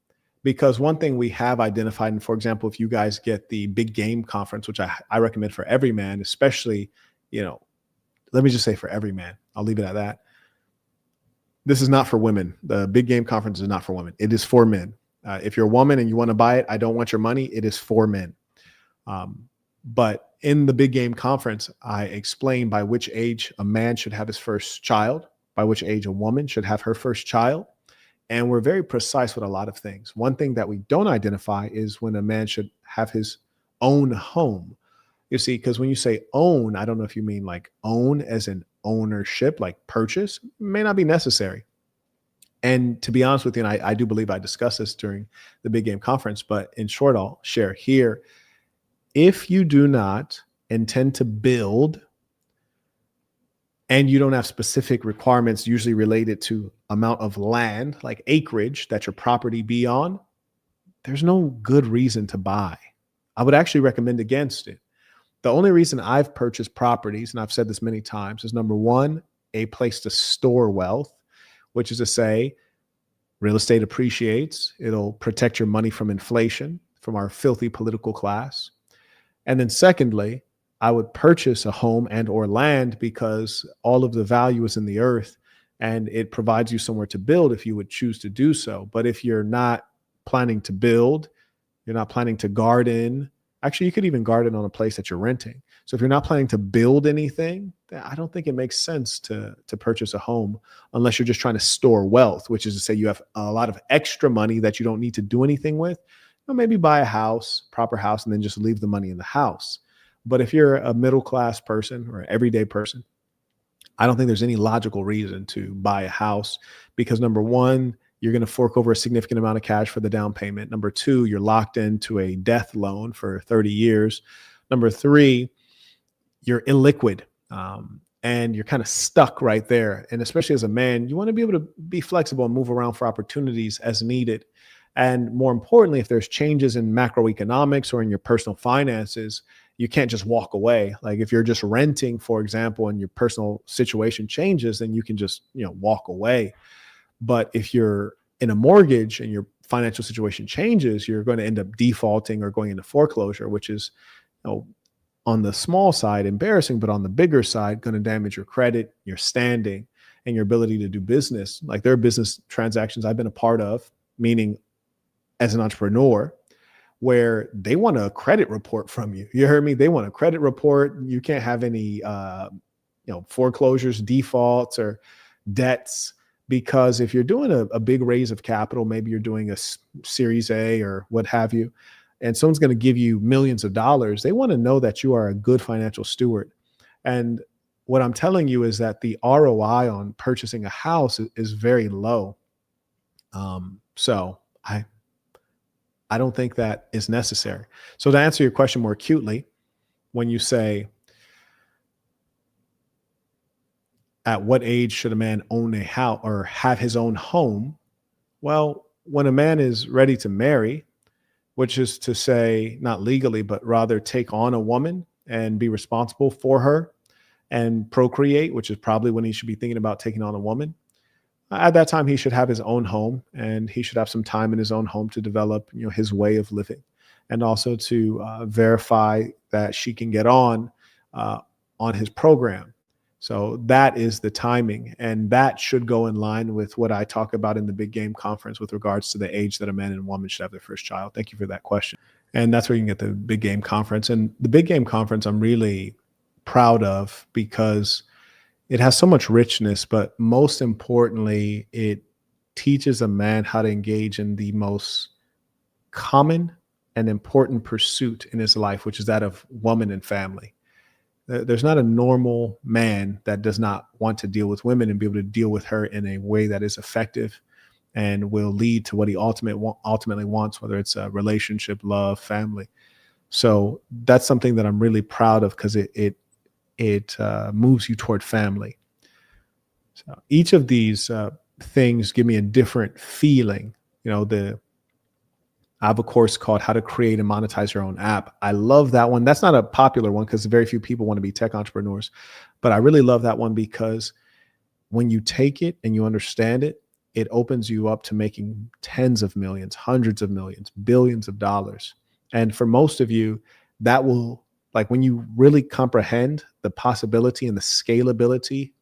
S1: Because one thing we have identified, and for example, if you guys get the Big Game Conference, which I recommend for every man, especially, let me just say for every man, I'll leave it at that. This is not for women. The Big Game Conference is not for women. It is for men. If you're a woman and you want to buy it, I don't want your money. It is for men. But in the Big Game Conference, I explain by which age a man should have his first child, by which age a woman should have her first child. And we're very precise with a lot of things. One thing that we don't identify is when a man should have his own home. You see, because when you say own, I don't know if you mean like own as in ownership, like purchase, may not be necessary. And to be honest with you, and I do believe I discussed this during the Big Game Conference, but in short, I'll share here. If you do not intend to build and you don't have specific requirements usually related to amount of land, like acreage that your property be on, there's no good reason to buy. I would actually recommend against it. The only reason I've purchased properties, and I've said this many times, is number one, a place to store wealth, which is to say, real estate appreciates. It'll protect your money from inflation, from our filthy political class. And then secondly, I would purchase a home and or land because all of the value is in the earth and it provides you somewhere to build if you would choose to do so. But if you're not planning to build, you're not planning to garden. Actually, you could even garden on a place that you're renting. So if you're not planning to build anything, I don't think it makes sense to purchase a home unless you're just trying to store wealth, which is to say you have a lot of extra money that you don't need to do anything with. Or maybe buy a house, proper house, and then just leave the money in the house. But if you're a middle-class person or an everyday person, I don't think there's any logical reason to buy a house because number one, you're going to fork over a significant amount of cash for the down payment. Number two, you're locked into a death loan for 30 years. Number three, you're illiquid and you're kind of stuck right there. And especially as a man, you want to be able to be flexible and move around for opportunities as needed. And more importantly, if there's changes in macroeconomics or in your personal finances, you can't just walk away. Like if you're just renting, for example, and your personal situation changes, then you can just, walk away. But if you're in a mortgage and your financial situation changes, you're going to end up defaulting or going into foreclosure, which is, on the small side, embarrassing, but on the bigger side, going to damage your credit, your standing, and your ability to do business. Like there are business transactions I've been a part of, meaning as an entrepreneur, where they want a credit report from you. You heard me? They want a credit report. You can't have any, foreclosures, defaults, or debts, because if you're doing a big raise of capital, maybe you're doing a Series A or what have you, and someone's going to give you millions of dollars, they want to know that you are a good financial steward. And what I'm telling you is that the ROI on purchasing a house is very low. So I don't think that is necessary. So to answer your question more acutely, when you say, at what age should a man own a house or have his own home? Well, when a man is ready to marry, which is to say, not legally, but rather take on a woman and be responsible for her and procreate, which is probably when he should be thinking about taking on a woman. At that time, he should have his own home, and he should have some time in his own home to develop, his way of living, and also to verify that she can get on his program. So that is the timing, and that should go in line with what I talk about in the Big Game Conference with regards to the age that a man and woman should have their first child. Thank you for that question. And that's where you can get the Big Game Conference. And the Big Game Conference I'm really proud of because it has so much richness, but most importantly, it teaches a man how to engage in the most common and important pursuit in his life, which is that of woman and family. There's not a normal man that does not want to deal with women and be able to deal with her in a way that is effective and will lead to what he ultimately wants, whether it's a relationship, love, family. So that's something that I'm really proud of because it moves you toward family. So each of these things give me a different feeling. I have a course called How to Create and Monetize Your Own App. I love that one. That's not a popular one because very few people want to be tech entrepreneurs. But I really love that one because when you take it and you understand it, it opens you up to making tens of millions, hundreds of millions, billions of dollars. And for most of you, that will, like when you really comprehend the possibility and the scalability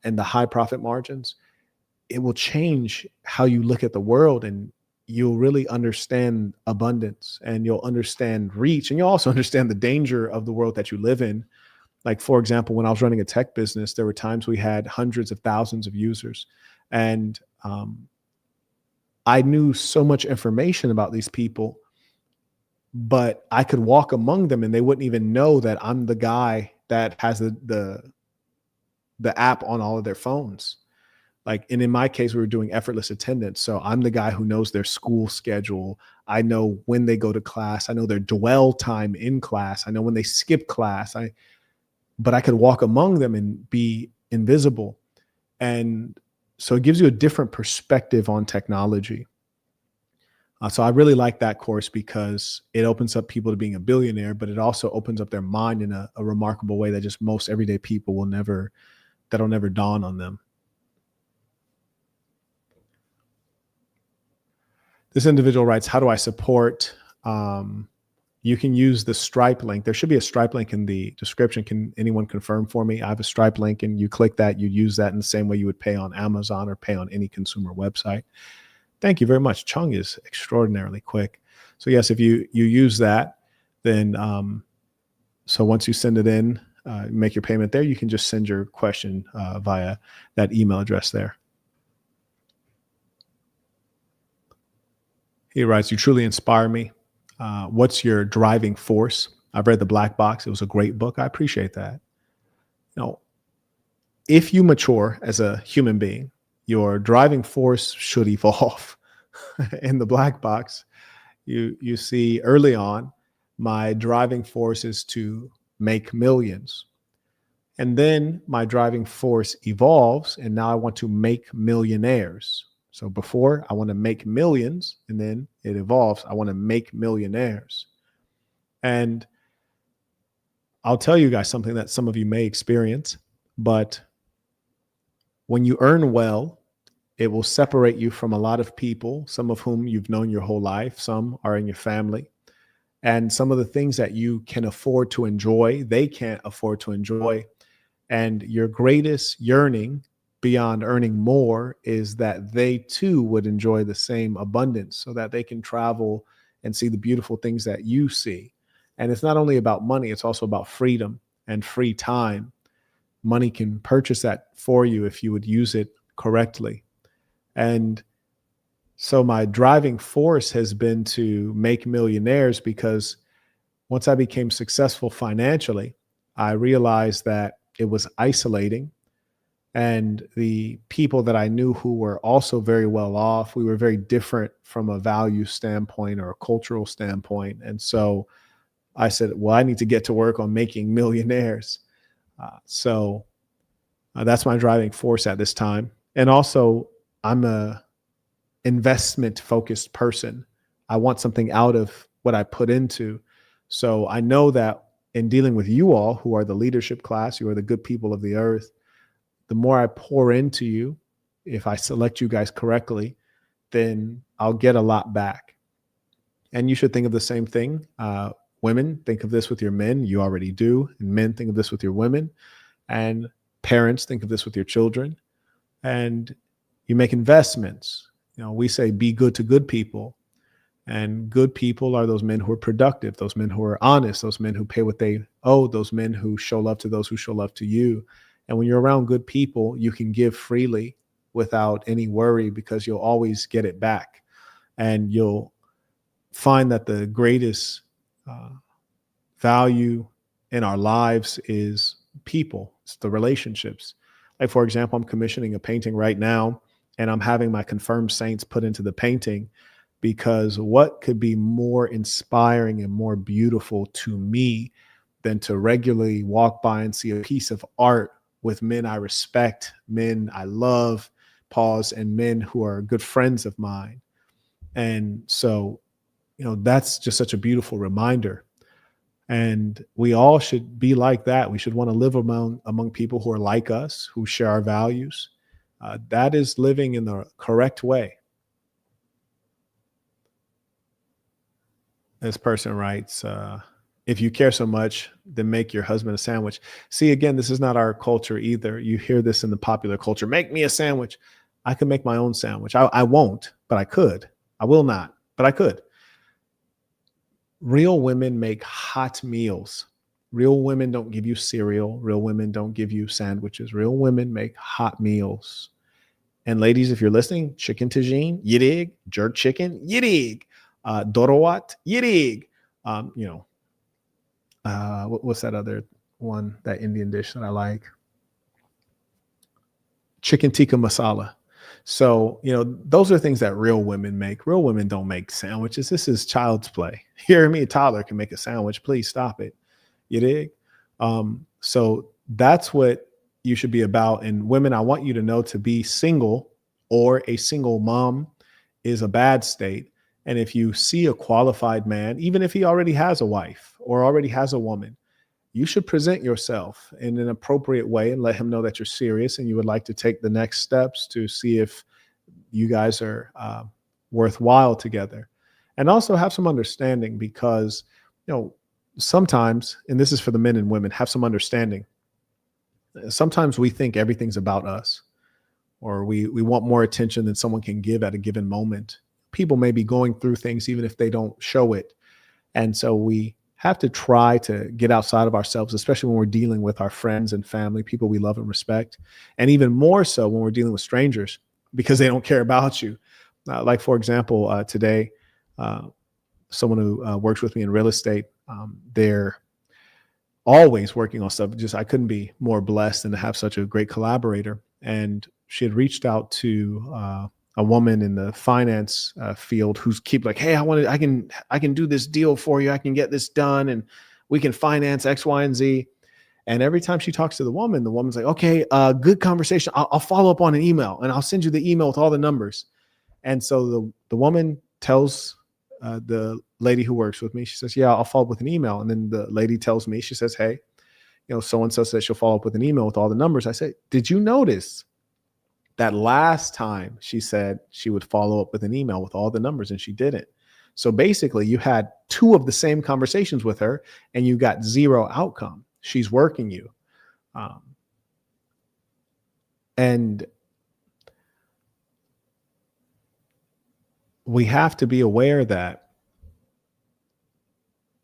S1: and the high profit margins, it will change how you look at the world, and you'll really understand abundance, and you'll understand reach, and you'll also understand the danger of the world that you live in. Like, for example, when I was running a tech business, there were times we had hundreds of thousands of users, and I knew so much information about these people, but I could walk among them and they wouldn't even know that I'm the guy that has the app on all of their phones. And in my case, we were doing effortless attendance. So I'm the guy who knows their school schedule. I know when they go to class. I know their dwell time in class. I know when they skip class. But I could walk among them and be invisible. And so it gives you a different perspective on technology. So I really like that course because it opens up people to being a billionaire, but it also opens up their mind in a remarkable way that just most everyday people that'll never dawn on them. This individual writes, how do I support? You can use the Stripe link. There should be a Stripe link in the description. Can anyone confirm for me? I have a Stripe link, and you click that, you use that in the same way you would pay on Amazon or pay on any consumer website. Thank you very much. Chung is extraordinarily quick. So yes, if you use that, then so once you send it in, make your payment there, you can just send your question via that email address there. He writes, you truly inspire me. What's your driving force? I've read The Black Box. It was a great book. I appreciate that. If you mature as a human being, your driving force should evolve. In The Black Box, you see early on, my driving force is to make millions. And then my driving force evolves, and now I want to make millionaires. So before, I want to make millions, and then it evolves. I want to make millionaires. And I'll tell you guys something that some of you may experience, but when you earn well, it will separate you from a lot of people, some of whom you've known your whole life. Some are in your family. And some of the things that you can afford to enjoy, they can't afford to enjoy. And your greatest yearning beyond earning more is that they too would enjoy the same abundance so that they can travel and see the beautiful things that you see. And it's not only about money, it's also about freedom and free time. Money can purchase that for you if you would use it correctly. And so my driving force has been to make millionaires, because once I became successful financially, I realized that it was isolating. And the people that I knew who were also very well off, we were very different from a value standpoint or a cultural standpoint. And so I said, well, I need to get to work on making millionaires. So that's my driving force at this time. And also, I'm a investment focused person. I want something out of what I put into. So I know that in dealing with you all who are the leadership class, you are the good people of the earth, the more I pour into you, if I select you guys correctly, then I'll get a lot back. And you should think of the same thing. Women, think of this with your men. You already do. And men, think of this with your women. And parents, think of this with your children. And you make investments. We say be good to good people. And good people are those men who are productive, those men who are honest, those men who pay what they owe, those men who show love to those who show love to you. And when you're around good people, you can give freely without any worry, because you'll always get it back. And you'll find that the greatest value in our lives is people. It's the relationships. Like, for example, I'm commissioning a painting right now, and I'm having my confirmed saints put into the painting, because what could be more inspiring and more beautiful to me than to regularly walk by and see a piece of art with men I respect, men I love, and men who are good friends of mine. And so, that's just such a beautiful reminder. And we all should be like that. We should want to live among people who are like us, who share our values. That is living in the correct way. This person writes, if you care so much, then make your husband a sandwich. See, again, this is not our culture either. You hear this in the popular culture. Make me a sandwich. I could make my own sandwich. I won't, but I could. I will not, but I could. Real women make hot meals. Real women don't give you cereal. Real women don't give you sandwiches. Real women make hot meals. And ladies, if you're listening, chicken tagine, you dig? Jerk chicken, you dig? Dorowat, you dig? What's that other one, that Indian dish that I like? Chicken tikka masala. So, those are things that real women make. Real women don't make sandwiches. This is child's play. You hear me? A toddler can make a sandwich. Please stop it. You dig? So that's what you should be about. And women, I want you to know, to be single or a single mom is a bad state. And if you see a qualified man, even if he already has a wife or already has a woman, you should present yourself in an appropriate way and let him know that you're serious and you would like to take the next steps to see if you guys are worthwhile together. And also have some understanding, because, sometimes, and this is for the men and women, have some understanding. Sometimes we think everything's about us, or we want more attention than someone can give at a given moment. People may be going through things even if they don't show it. And so we have to try to get outside of ourselves, especially when we're dealing with our friends and family, people we love and respect. And even more so when we're dealing with strangers, because they don't care about you. Like, for example, today, someone who works with me in real estate, they're always working on stuff. I couldn't be more blessed than to have such a great collaborator. And she had reached out to a woman in the finance field who's keep like, hey, I can do this deal for you. I can get this done and we can finance X, Y, and Z. And every time she talks to the woman's like, okay, good conversation. I'll follow up on an email and I'll send you the email with all the numbers. And so the woman tells the lady who works with me, she says, yeah, I'll follow up with an email. And then the lady tells me, she says, hey, so-and-so says she'll follow up with an email with all the numbers. I said, did you notice that last time she said she would follow up with an email with all the numbers and she didn't? So basically you had 2 of the same conversations with her and you got 0 outcome. She's working you. And we have to be aware that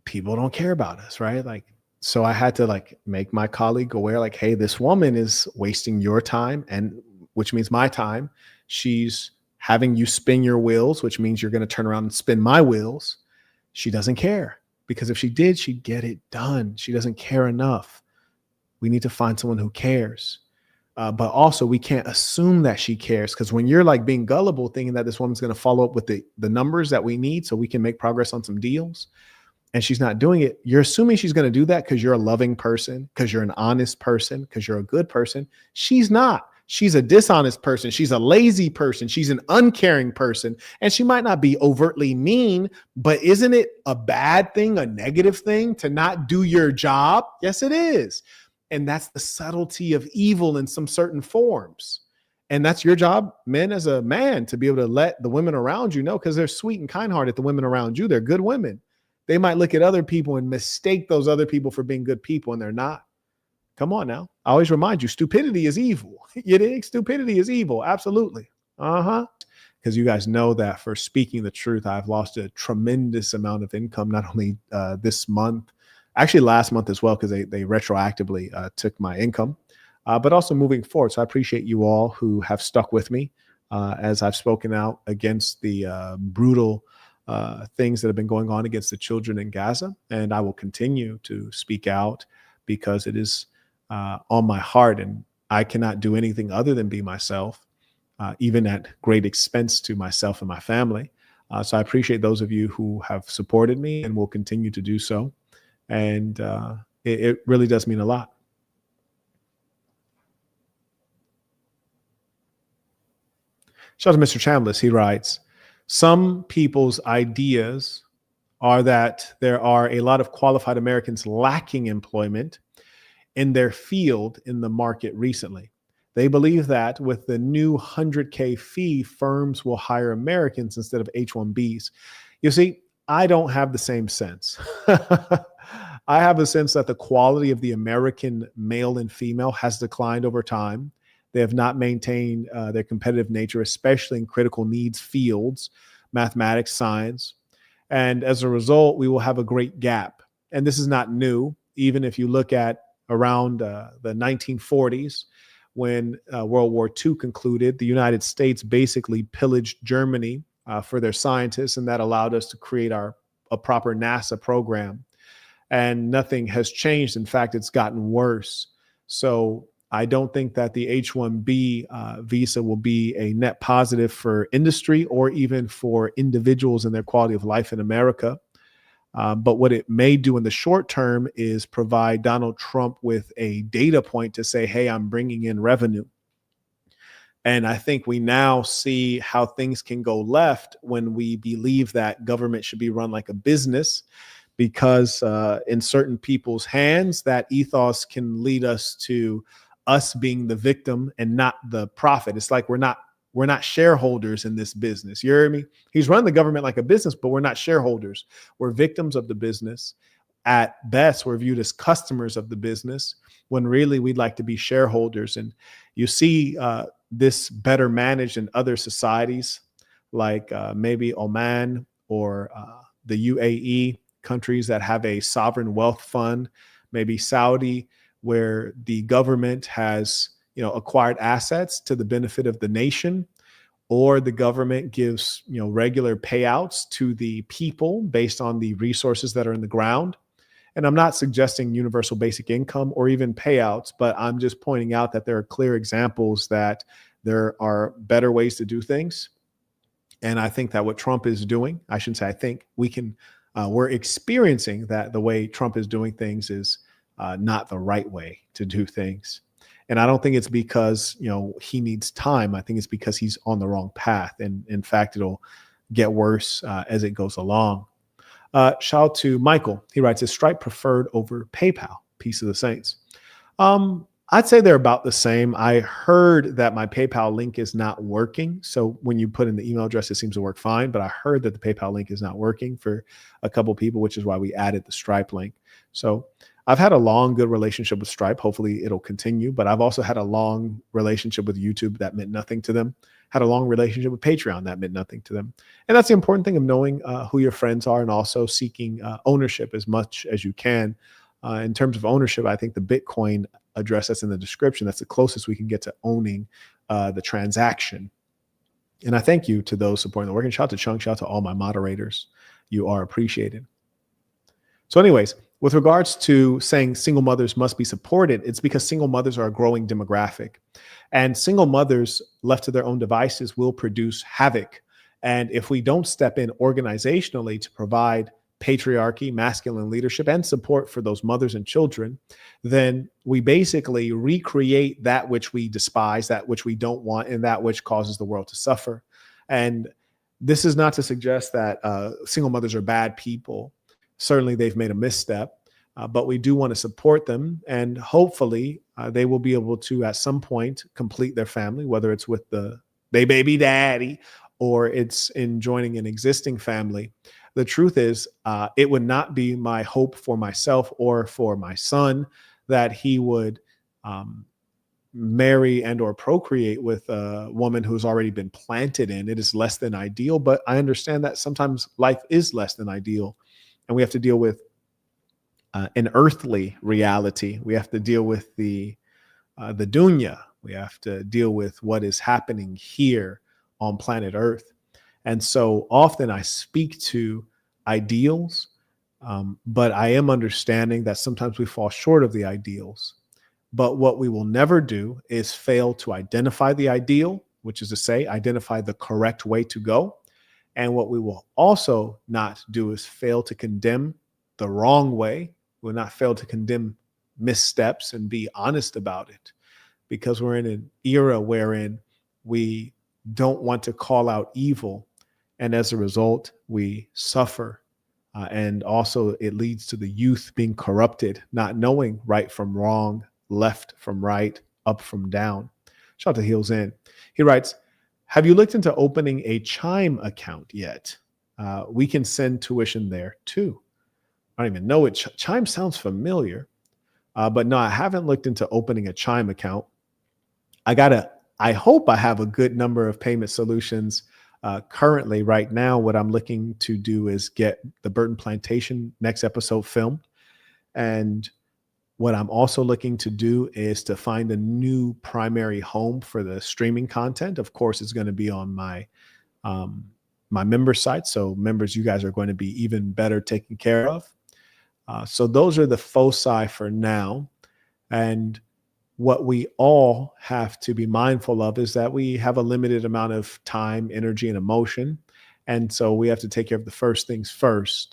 S1: people don't care about us, right? Like, so I had to like make my colleague aware, like, hey, this woman is wasting your time, and which means my time. She's having you spin your wheels, which means you're going to turn around and spin my wheels. She doesn't care, because if she did, she'd get it done. She doesn't care enough. We need to find someone who cares. But also, we can't assume that she cares, because when you're like being gullible, thinking that this woman's going to follow up with the numbers that we need so we can make progress on some deals, and she's not doing it, you're assuming she's going to do that because you're a loving person, because you're an honest person, because you're a good person. She's not. She's a dishonest person. She's a lazy person. She's an uncaring person. And she might not be overtly mean, but isn't it a bad thing, a negative thing to not do your job? Yes, it is. And that's the subtlety of evil in some certain forms. And that's your job, men, as a man, to be able to let the women around you know, because they're sweet and kind-hearted, the women around you. They're good women. They might look at other people and mistake those other people for being good people, and they're not. Come on now. I always remind you, stupidity is evil. You dig? Stupidity is evil. Absolutely. Because you guys know that for speaking the truth, I've lost a tremendous amount of income, not only this month, actually last month as well, because they retroactively took my income, but also moving forward. So I appreciate you all who have stuck with me as I've spoken out against the brutal things that have been going on against the children in Gaza. And I will continue to speak out because it is on my heart, and I cannot do anything other than be myself, even at great expense to myself and my family. So I appreciate those of you who have supported me and will continue to do so. And it really does mean a lot. Shout out to Mr. Chambliss. He writes, some people's ideas are that there are a lot of qualified Americans lacking employment in their field in the market recently. They believe that with the new 100K fee, firms will hire Americans instead of H-1Bs. You see, I don't have the same sense. I have a sense that the quality of the American male and female has declined over time. They have not maintained their competitive nature, especially in critical needs fields, mathematics, science. And as a result, we will have a great gap. And this is not new. Even if you look at around the 1940s, when World War II concluded, the United States basically pillaged Germany for their scientists, and that allowed us to create a proper NASA program. And nothing has changed. In fact, it's gotten worse. So I don't think that the H-1B visa will be a net positive for industry or even for individuals and their quality of life in America. But what it may do in the short term is provide Donald Trump with a data point to say, hey, I'm bringing in revenue. And I think we now see how things can go left when we believe that government should be run like a business, because in certain people's hands, that ethos can lead us to us being the victim and not the profit. It's like we're not shareholders in this business. You hear me? He's run the government like a business, but we're not shareholders. We're victims of the business. At best, we're viewed as customers of the business, when really we'd like to be shareholders. And you see this better managed in other societies, like maybe Oman or the UAE, countries that have a sovereign wealth fund, maybe Saudi, where the government has acquired assets to the benefit of the nation, or the government gives regular payouts to the people based on the resources that are in the ground. And I'm not suggesting universal basic income or even payouts, but I'm just pointing out that there are clear examples that there are better ways to do things. And I think that what Trump is doing, I shouldn't say I think, we're experiencing that the way Trump is doing things is not the right way to do things. And I don't think it's because, he needs time. I think it's because he's on the wrong path. And in fact, it'll get worse as it goes along. Shout out to Michael. He writes, is Stripe preferred over PayPal? Peace of the Saints. I'd say they're about the same. I heard that my PayPal link is not working. So when you put in the email address, it seems to work fine. But I heard that the PayPal link is not working for a couple people, which is why we added the Stripe link. So I've had a long, good relationship with Stripe. Hopefully it'll continue. But I've also had a long relationship with YouTube that meant nothing to them. Had a long relationship with Patreon that meant nothing to them. And that's the important thing of knowing who your friends are and also seeking ownership as much as you can. In terms of ownership, I think the Bitcoin address that's in the description, that's the closest we can get to owning the transaction. And I thank you to those supporting the work. And shout out to Chunk, shout out to all my moderators. You are appreciated. So anyways, with regards to saying single mothers must be supported, it's because single mothers are a growing demographic. And single mothers left to their own devices will produce havoc. And if we don't step in organizationally to provide patriarchy, masculine leadership, and support for those mothers and children, then we basically recreate that which we despise, that which we don't want, and that which causes the world to suffer. And this is not to suggest that single mothers are bad people. Certainly they've made a misstep, but we do want to support them. And hopefully they will be able to, at some point, complete their family, whether it's with their baby daddy or it's in joining an existing family. The truth is, it would not be my hope for myself or for my son that he would marry and or procreate with a woman who's already been planted in. It is less than ideal, but I understand that sometimes life is less than ideal, and we have to deal with an earthly reality. We have to deal with the dunya. We have to deal with what is happening here on planet Earth. And so often I speak to ideals, but I am understanding that sometimes we fall short of the ideals. But what we will never do is fail to identify the ideal, which is to say, identify the correct way to go. And what we will also not do is fail to condemn the wrong way. We will not fail to condemn missteps and be honest about it, because we're in an era wherein we don't want to call out evil. And as a result, we suffer. And also it leads to the youth being corrupted, not knowing right from wrong, left from right, up from down. Shout out to Heels In. He writes, have you looked into opening a Chime account yet? We can send tuition there too. I don't even know it. Chime sounds familiar, but no, I haven't looked into opening a Chime account. I hope I have a good number of payment solutions currently. Right now, what I'm looking to do is get the Burton Plantation next episode filmed. And what I'm also looking to do is to find a new primary home for the streaming content. Of course, it's going to be on my my member site. So members, you guys are going to be even better taken care of. So those are the foci for now. And what we all have to be mindful of is that we have a limited amount of time, energy, and emotion. And so we have to take care of the first things first.